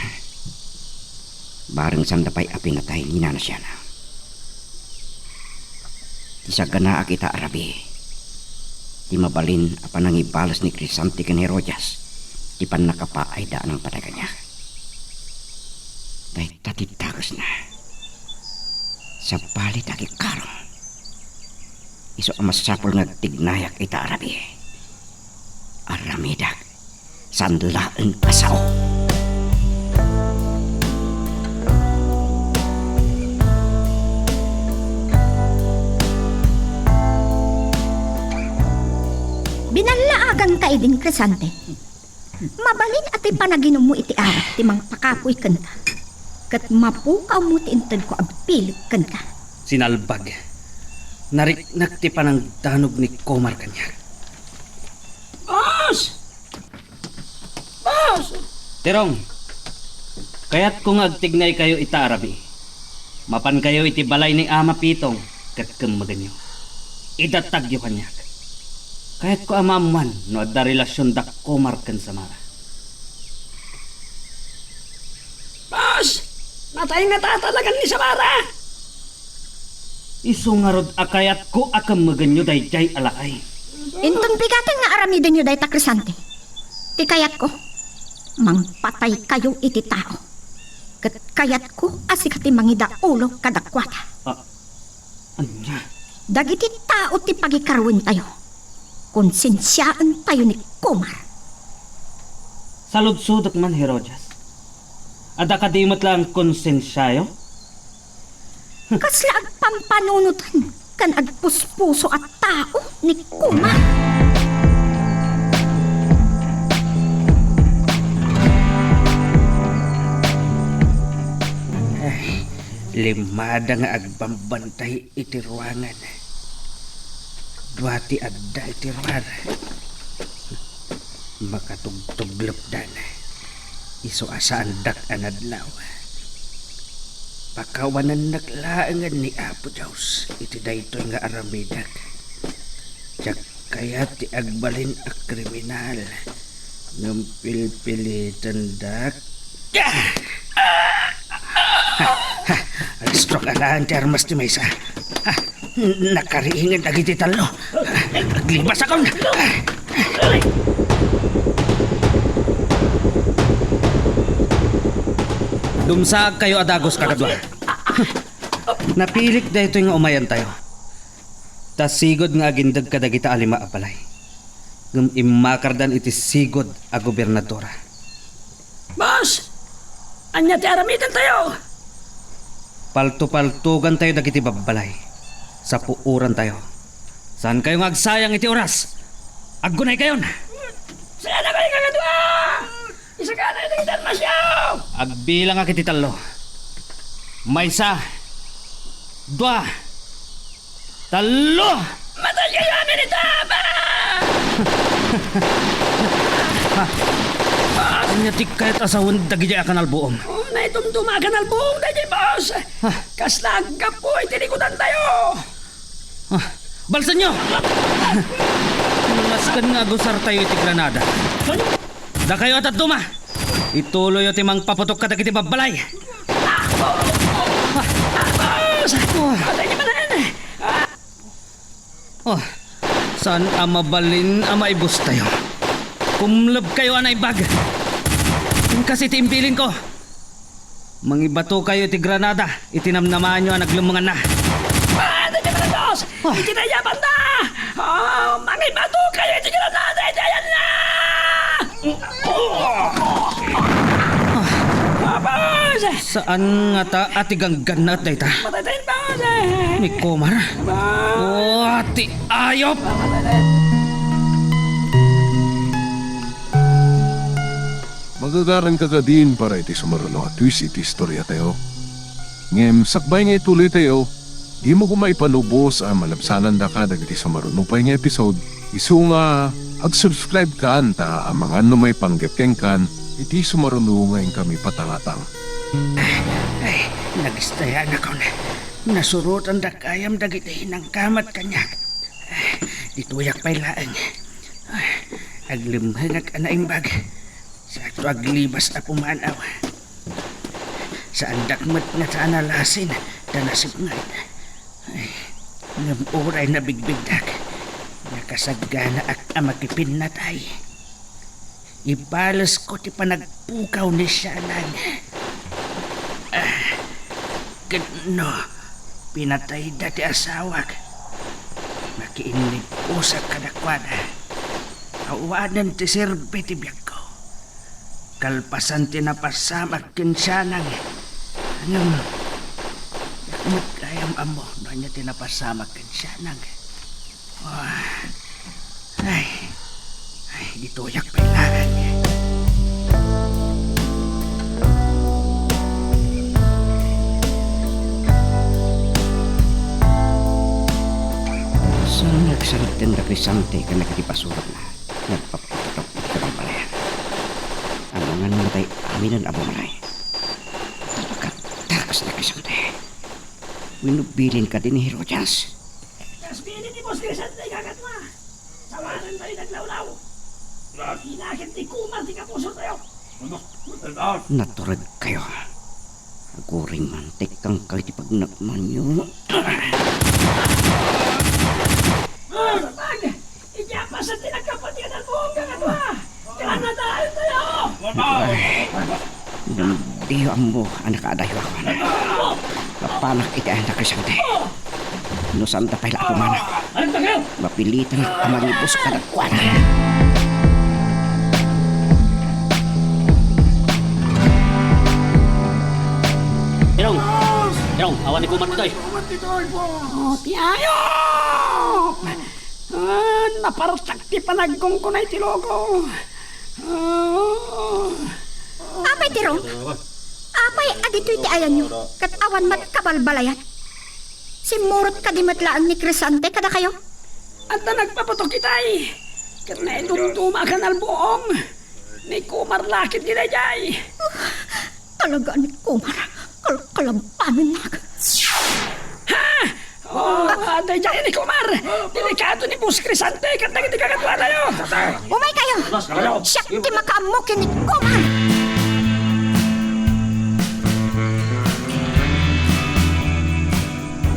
Bareng sandapay apinatay ni Nana siya na. Tisagana kita arabi. Di mabalin apa nang ibalas ni Crisante ken Herodias. Di pan nakapaay daan ang padaga niya. Dahil tatitagas na. Sa palit aki karong. iso ang masapol nga tignayak ita arabi. Aramidak, sanlaan pasao. Binalaagang ka iding Crisante. Mabalin at ipanaginom mo iti arat ti mang pakapoy kan ka. Kat mapukaw mo ti intad ko abpilig kan ka. Sinalbag. Nariknak ti panang danog ni Komar kanyak. Boss! Boss! Terong, kaya't kung agtignay kayo ita arabi, mapan kayo iti balay ni Ama Pitong kat kamaganyo. Idatagyo kanyak. Kaya't ko amaman no adda relasyon dak Komar kan Samara. Boss! Matay nga tatalagan ni Samara! Iso nga rod akayat ko akam maganyo dayjay alakay. Intong bigatan nga aramidin nyo day ta Crisante. Ti kayat ko, mangpatay kayo iti tao. Kat kayat ko asikati mangida ulo kadakwata. Anya? Dagiti tao ti pagikarwin tayo. Konsensyaan tayo ni Komar. Saludsudok man Herodias. Ada kadimot lang konsensyayo? Kasla agpampanunutan kan agpuspuso at tao ni Komar. Limada nga agbambantay iti ruangan. Duati adda iti ruar. Makatugtuglupdan. Iso asandak anadlaw. Pakawanan naglaangan ni Apo Diyos iti daytoy nga aramidak. Tiyak kaya ti agbalin a kriminal ng pilpilitan dak. Stroke alaan ti armas ti Maysa. Nakariingan dagiti talo. Naglibas akong. Dumsag kayo adagos kakadwa. Napilik da ito nga umayan tayo. Tas sigod nga agindag kadagita alima apalay. Ngam imakardan iti sigod a gobernadora. Boss! Anya ti aramidan tayo! Palto-paltugan tayo dagiti babalay. Sa puuran tayo. Saan kayo nga agsayang iti oras? Aggunay kayon! Sana kayo kagadwa! Isa ka na yung itan masyaw! Agbilang nga kiti talo. Maysa. Dua. Talo! Matay kayo amin ni Taba! Anya ti kahit asawon dagiti akan albuom. Na itong tumagan albong dahil boss! Kaslag ka po itinikutan tayo! Balsan nyo! Maskan nga gusar tayo iti Granada. Da kayo at duma! Ituloy o timang paputok ka dagiti babalay. Boss! Matay niyo manan! Saan amabalin amaibus tayo? Kumlab kayo anay bag. Kasi tiimbilin ko. Mangibato kayo iti Granada. Itinamnamaan nyo ang naglumungan na. Matay niyo manan, boss! Itinayaban na! Mangibato kayo iti Granada! Itayan na! Boss! Saan nga ta atigang ganat day ta? Matay tayo, boss! Ni Komar? Ati ayop! Magagaran ka ka din para iti sumaruno at twist iti istorya tayo. Ngem, sakbay nga ituloy tayo, di mo kumaipanubos ang malabsanan da ka dagiti sumaruno pa nga episode. Isu nga, ag-subscribe ka anta ang mga ano may panggepkeng kan, iti sumaruno ngayon kami patangatang. Ay, nagistaya na ko na. Nasurutan da kayam dagiti ng kamat kanya. Dituyak pa'y laang. Aglimhangag anaing bag. Sa ito aglibas na pumanaw. Sa andakmat nga sa analasin na nasipngan. Ngamuray na bigbigdak. Nakasagana ak amakipin na tay. Ibalas ko ti panagpukaw ni siya lang. Gano, pinatay dati asawag. nakiinlig usa kadakwana. Awanan ti sirbi ti biyag ko. Kalpasan ti napasamak kinsanang. Anong magkayam amo na niya ti napasamak kinsanang. Ay, dituyak pa ilangan niya. Sa nagsalitin na Crisante ka nagkatipasurat na nagpaputok ka ng balayan. Ang mga namatay aminan abo malay. Pagkatakas na Crisante. Winubilin ka din ni Herodias. Kasbili ni Boss Crisante kakatwa. Sawanan tayo naglawlaw. Hinakit ni Kumar di kapuso tayo. Naturag kayo. Aguring mantik kang kalitipagnaman nyo. Pag! Iyapasan din ang kapatiran mo ang kakatwa. Kaya na tayo. Namdihan mo anak adayo ako. Kapanak iti anak Crisante. No santa pala ako manak. Mapilitan ang manibos kadakwana. Irong, awan ni Kumar dito eh. Oh, tiayo! Napartakti panagkong ko na itilogo. Apay tirong. Apay adito'y ti ayan nyo. Kat awan mat kabalbalayan. Simurot ka di matlaan ni Crisante kada kayo. At na nagpaputok kitay. Karna dumduma ka nalbuong. Ni Kumar lakit ginayay. Talaga ni Kumar. Kalampanin na. Aday dyan ni Kumar. Delikado ni Boss Crisante. Kat nagiti kakatwa tayo. Umay kayo. Siyak ti makaamukin ni Kumar.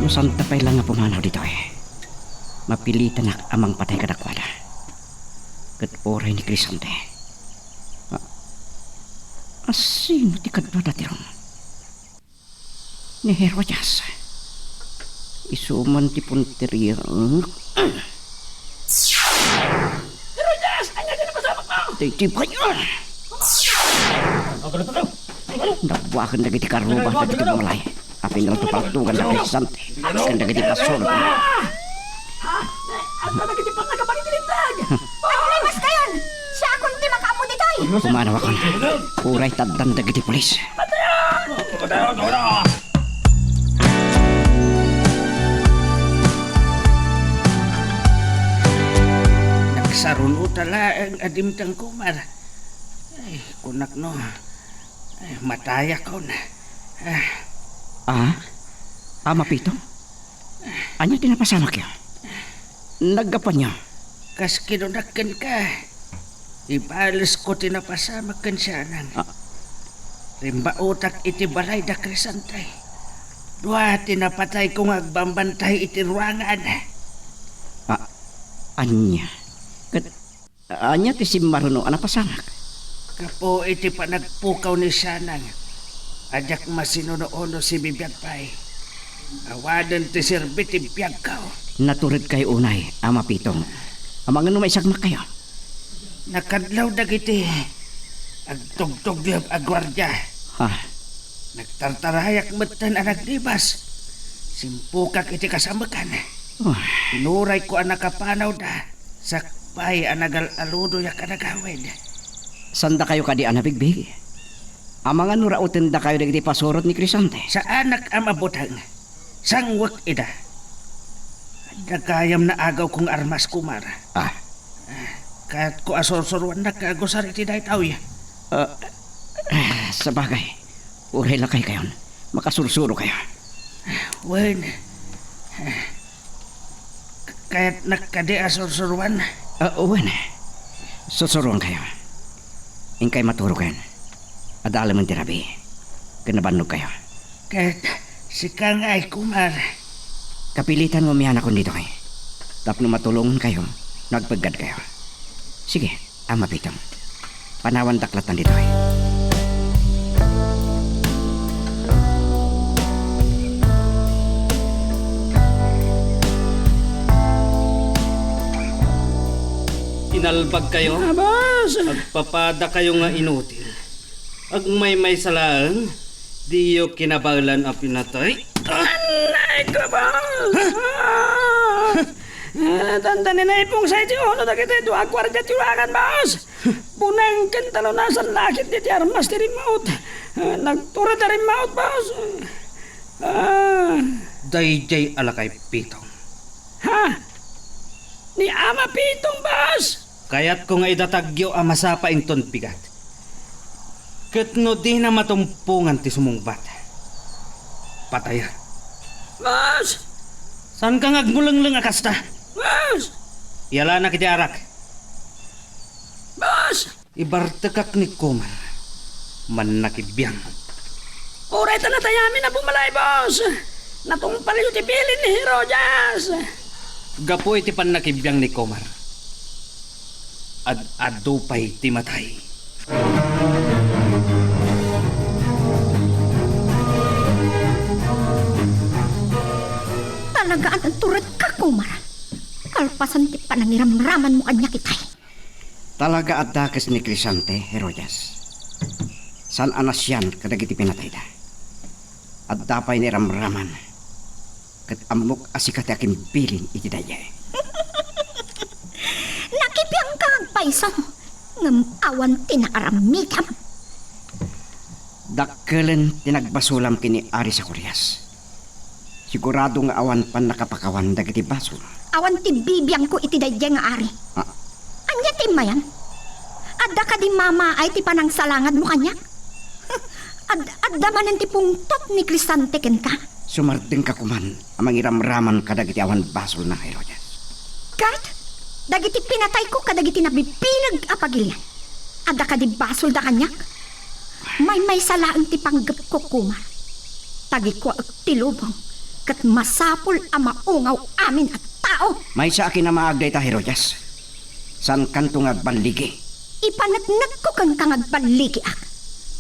No santa pala nga pumanaw dito eh. Mapilitan na amang patay kadakwada. Kat oray ni Crisante. Asino ti kadwada tirong? Ni Herodias. Isuman ti punteriya. Herodias! Anya din ang pasamak mo! Titipay yun! Nabuakan na giti karuba na giti malay. Apin lang tupaltugan na Crisante. Kan na giti pasolot. At na nagitipan na kapangitilintag! Ay, mas kayon. Siya akong di makaamu dito'y. Pumanaw ako. Uray taddan na giti polis. Nagsaron utala ang adimtang Kumar. Ay, kunak no. Ay, mataya ko na. Mapito? Anya tinapasamak yun? Naggapan niya. Kas kinunakan ka. Ibalas ko tinapasamakan siya nang. Rimba utak iti balay da Crisante. Dua tinapatay kong agbambantay iti ruangan. Anya? Anya ti si Maruno anapasamak? Kapo iti panagpukaw ni Sanang. Ajak masinuno-ono si bibiyag pay. Awadan ti sirbi ti biyag kao. Naturid kay unay, Mapitong. Amang ano may sagmak kayo? Nakadlaw dagiti. Agtugtog lab agwardya. Nagtartarayak matan ang naglibas. Simpukak iti kasamakan. Pinuray ko ang nakapanaw da. Sakpay ang nagal-aludo yak ang nagawin. Sanda kayo kadi anabigbig? Amang ano rautin da kayo dagiti pasurot ni Crisante? Sa anak ang mabutang. Sangwak ida. Nagkayam na agaw kong armas Kumar. Kahit ko asorsorwan na kagosar iti dahi tao ya. Sa bagay, uray lang kayo. Makasursuro kayo. Wen. Kahit nakadi asorsorwan. Wen. Susuruan kayo. Ingkay maturo kayo. Adala man tirabi. Kanabanog kayo. Kahit si Kangay Kumar. Kapilitan mo miyan ako dito kayo. Tapno matulungan kayo, nagpagad kayo. Sige, Mapitong. Panawan taklatan dito kayo. nalbag kayo. Boss. Agpapada kayo nga inutil. Ag may salaan, di yo kinabalan a pinatay. Anay ko, boss. Tantanin na ipong sa iti uno na kita ito akwarja tiwakan, boss. Punang kantalonasan lakit di armas di remote. Nagtura di remote, boss. Dayjay alakay pitong. Ha? Ni Ama Pitong, boss. Kaya't ko nga idatagyo ang masapa inton bigat. Kat no di na matumpungan ti sumungbat. Patayan. Boss. San ka ngagmuleng-leng akasta? Boss. Yala na kiti arak. Boss. Ibartekak ni Kumar. Man nakibiyang. Uray na tayamin na bumalay, boss. Natungpal yung tibilin ni Rojas. Gapo iti pan nakibiyang ni Kumar. Ad-ado pa'y timatay. Talagaan ang turad ka, Kumar. Kalpasan ti panangiramraman mo kanya kitay. Talaga at dakes ni Crisante, Heroyas. San anas yan kadagiti pinatay da. At dapay ni ramraman. Kat amok asikat aking bilin iti daya. Nakipiyang kang paiso. Ngam awan tinakaramikam. Dakkelen tinagbasulam kini Ari sa Koreas. Sigurado nga awan pan nakapakawan dagiti basol. Awan ti bibiyang ko iti daya nga ari. Ah, Anya ti mayan? Adda ka di mama ay ti panang salangad mo kanya? Adda manan ti pungtot ni Crisante ken ka? sumardeng ka kuman amang iramraman kadagiti awan basol na Heroyas. Kahit dagiti pinatay ko kadagiti nabipilag apagilyan. Adda ka di basol da kanyak? May salaan ti panggap ko Kumar. Tagi ko ag tilubong kat masapul ang maungaw amin at tao. May sa akin na maagday ta Heroyas. San kanto nga baligi? Ipanatnag ko kang kangagbaliki ak.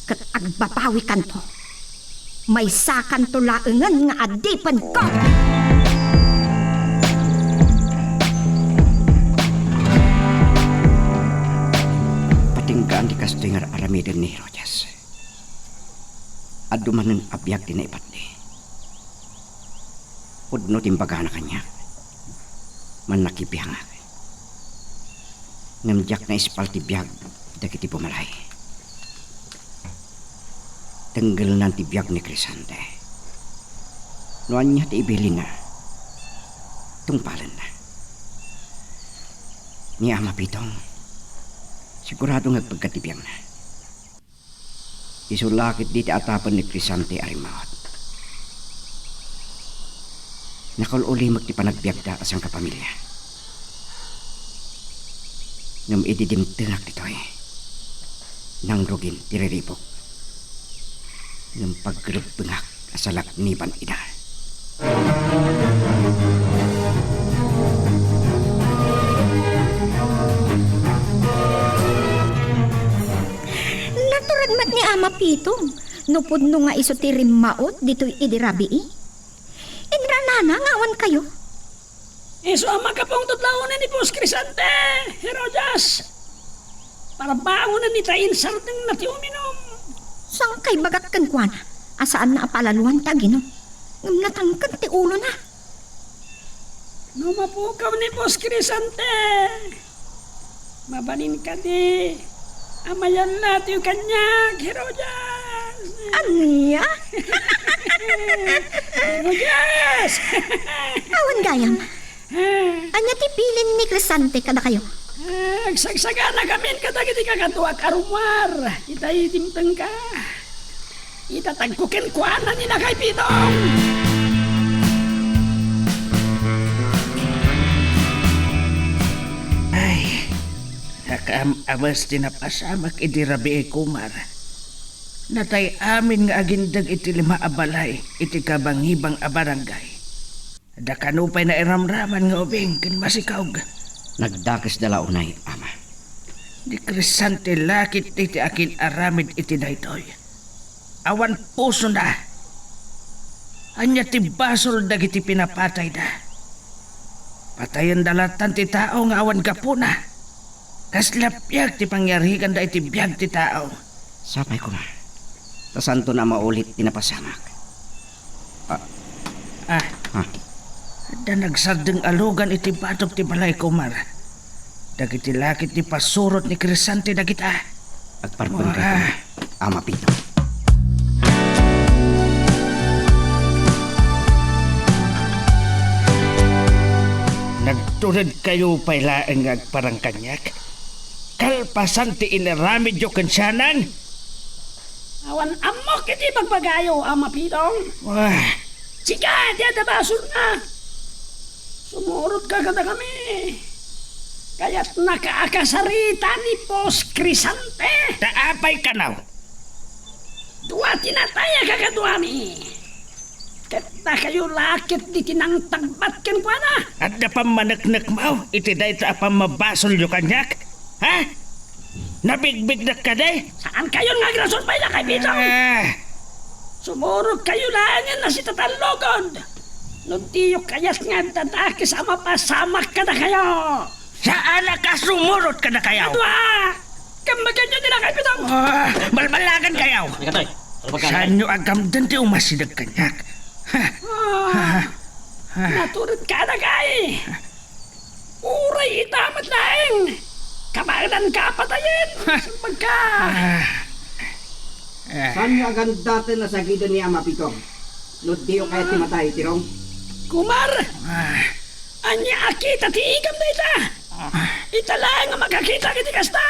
Kat agbabawi kanto. May sakan to laengan nga adipan ko. Patinggaan di kastoy nga aramiden ni Heroyas. Adumanen abiyag din na ipatli. Pudno timbaga na kanya. Man nakipihangak. Namjak na ispalti biyag dagiti pumalay. Tenggal nanti biyag ni Crisante. Noan niya ti ibilin na. Tungpalan na. Ni Ama Pitong. Sigurado nga pagkatibiyang na. Isulakit di ti atapan ni Crisante arimawat. Nakaulimag ti panagbiag da asang kapamilya. Ngam ididimtengak dito nang rugin tiriripok. Ngam paggerbengak asalak niban ida. Naturad mat ni Ama Pitong. Nupod no nga iso ti rimmaot dito'y idirabii. Indranana ngawan kayo. Iso ang makapong tutlaunan ni Boss Crisante, Herojas. Para bangunan ni Tayin sarteng nati uminom. Sang kay bagak kan kuana. Asaan na apalaluan taginom. Ngam natangkad ti ulo na. Numapukaw ni Boss Crisante. Mabalin ka di. Amayan natin yung kanyag, Herojas. Anya? Herojas! Awan gayam. Anya ti pilin ni Crisante kada kayo. Agsagsaga na kami kadagiti kakatuwa karumar. Itay timteng ka. Itatagkukin kuana ni na kay Pitong. Ay, nakam-amas tinapasamak iti rabi Kumar. Natay amin nga agindag iti lima abalay iti kabangibang abarangay. Da kanupay na iramraman nga ubing ken masikaw. Nagdakes dala unay, Ama. Di Crisante lakit iti akin aramid iti daytoy. Awan puso na. Anya ti basol dagiti pinapatay da. Patayan dalatan ti tao nga awan kapuna. Kaslapyag ti pangyarihan da iti biyag ti tao. Sapay ko ma. Tasanto na maulit tinapasamak. Ah, Ha? da nagsardeng alugan iti batok ti balay Kumar. Dagiti lakit ti pasurot ni Crisante dagita. Agparpon kay ko, Ama Pito. Nagtulad kayo pailaan nga parang kanyak. Kalpasan ti inaramid yo kansanan. Awan amok iti magpagayo, Ama Pitong. Wah, Sika, di ada basur na. Sumurot ka kada kami. Kaya't nakaakasarita ni Boss Crisante. taapay ka now. Dua tinataya kakadua mi. Ket na kayo lakit di tinang tagbat ken kwa na. At na pamanaknak mo, iti day ta pamabasol yo kanyak. Ha? Nabigbig na ka day? Saan kayo nga grason pa ila kay Pitong? Sumurot kayo lang na si Tatalogod. Nagtiyok kayas nga dadaki sa mapasamak ka na kayo. Saan na ka sumurot ka na kayaw? Dua! Kamagan nyo nila kay Pitong. Balbalagan kayaw. Saan nyo agamdan ti umasidag kanyak? Naturit ka na kay. Uray itamat laeng. Kamagan ka patayin. Pagka. Saan nyo agad dati na sagido ni Ama Pitong? Nutiyo kaya timatay, tirong? Kumar! Anya akita ti igam na ita. Ita lang ang makakita kiti kasta.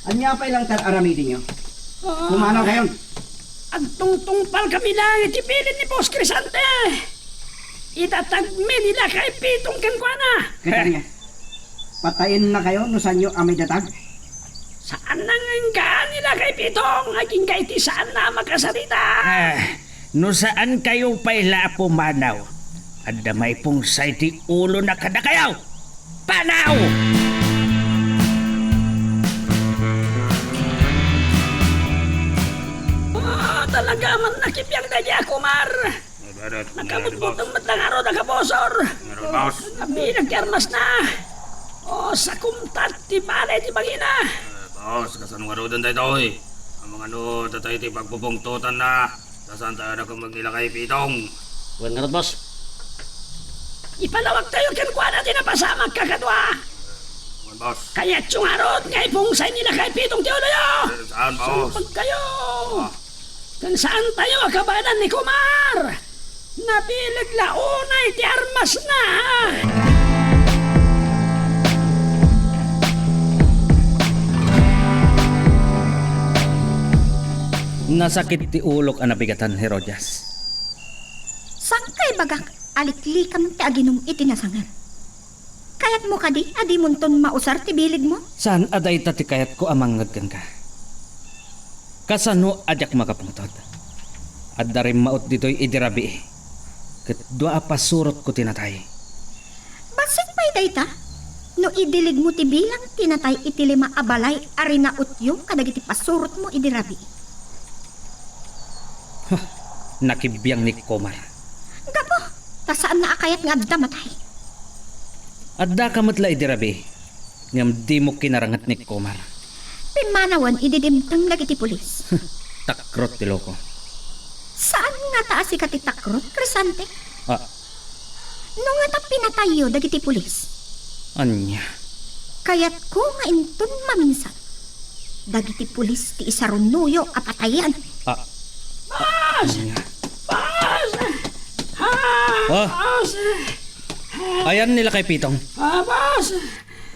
Anya pa ilang aramidin nyo? Kumanaw kayon? Ang tungtungpal kami lang iti pilit ni Boss Crisante. Itatagmi nila kay Pitong kankwana. Kaya niya, patayin na kayo no saan nyo amay datag? Saan nanganggaan nila kay Pitong? Aging kay ti saan na makasarita. No saan kayo paila pumanaw? Anda may pong say ti ulo na kada kayaw. Panaw! Talaga man nakipyang na niya, Kumar. Nakabutbut ang matang araw na kabosor. Kami nagkarmas na. O, sa kumtat, ti pala, ti bagina. Boss, kasan nga rodan tayo eh. Ang mga no, tatay ti pagpupungtutan na. Kasan tayo na kung magnila kay Pitong. Wan nga boss. Ipalawag tayo kankwa natin na pasamag kakadwa. Boss, Kaya tsungarot, ngay pungsay nila kay Pitong ti uloyo. saan boss? Pag kayo. Kung saan tayo akabanan ni Kumar? Napilig launay ti armas na. Nasakit ti ulok ang nabigatan, Herodias. Sang kay bagak aliklikam ti aginum iti nasangan. Kayat mo kadi adi munton mausar ti bilid mo? Saan aday tati kayat ko amangad kan ka? Kasano adyak makapungtod? At darim maot dito'y idirabi. Kat dua pasurot ko tinatay. Basit pa'y dayta? No idilig mo ti bilang tinatay iti lima abalay arina utyong kadagiti pasurot mo idirabi. Nakibiyang ni Komar. Gapo, ta saan na akayat nga adda matay? Adda kamatla idirabi. Ngam di mo kinarangat ni Komar. Pimanawan ididimtang dagiti pulis. Takrot ti loko. Saan nga taas ka ti takrot, Crisante? Ah, No nga ta pinatayo dagiti pulis. anya. Kayat ko nga inton maminsan. Dagiti pulis ti isarunuyo apatayan. Ah, Bas! anya. Bas! Ha! Oh, Bas! ayan nila kay Pitong. Bas!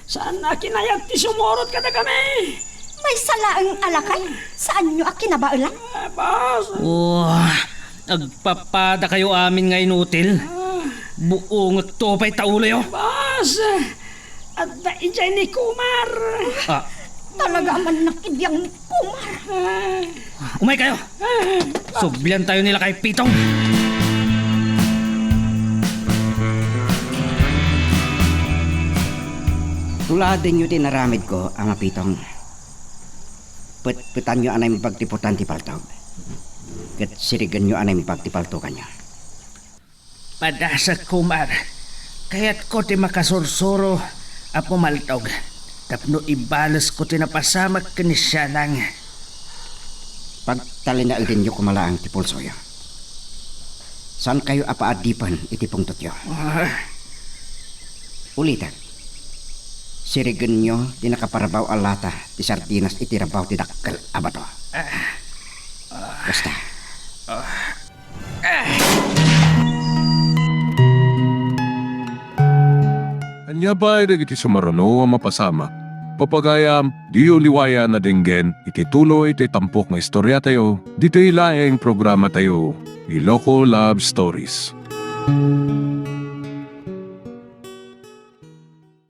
Saan na kinayat ti sumurot ka na kami? May salaang alakay. Saan nyo akinabaulan? Bas! Oh, agpapada kayo amin ngayon util. Buong topay taulo yo. Bas! At daijay ni Kumar. Ah, Talaga man nakibyang Kumar. umay kayo. Sublian tayo nila kay Pitong. Tuladin nyo tinaramid ko, Ama Pitong. Putan nyo anay pagtiputan ti paltog. Kat sirigan nyo anay pagtipaltukan nyo. Padasa Kumar. Kayat ko ti makasursuro a pumaltog. Tapno ibalas ko tinapasamak ka ni siya lang. Pagtalinaal din nyo kumalaang ti Pulsoyo. Saan kayo apaadipan iti pungtot yo? Ulitan. Sirigan nyo di nakaparabaw alata ti sardinas iti rabaw ti dakkel abato. Basta. Anya ba ay iti sumarano ang mapasama? Papagayam, di uliwaya na dinggen, iti tuloy iti tampok nga istorya tayo, dito ilaeng programa tayo, Iloko Love Stories.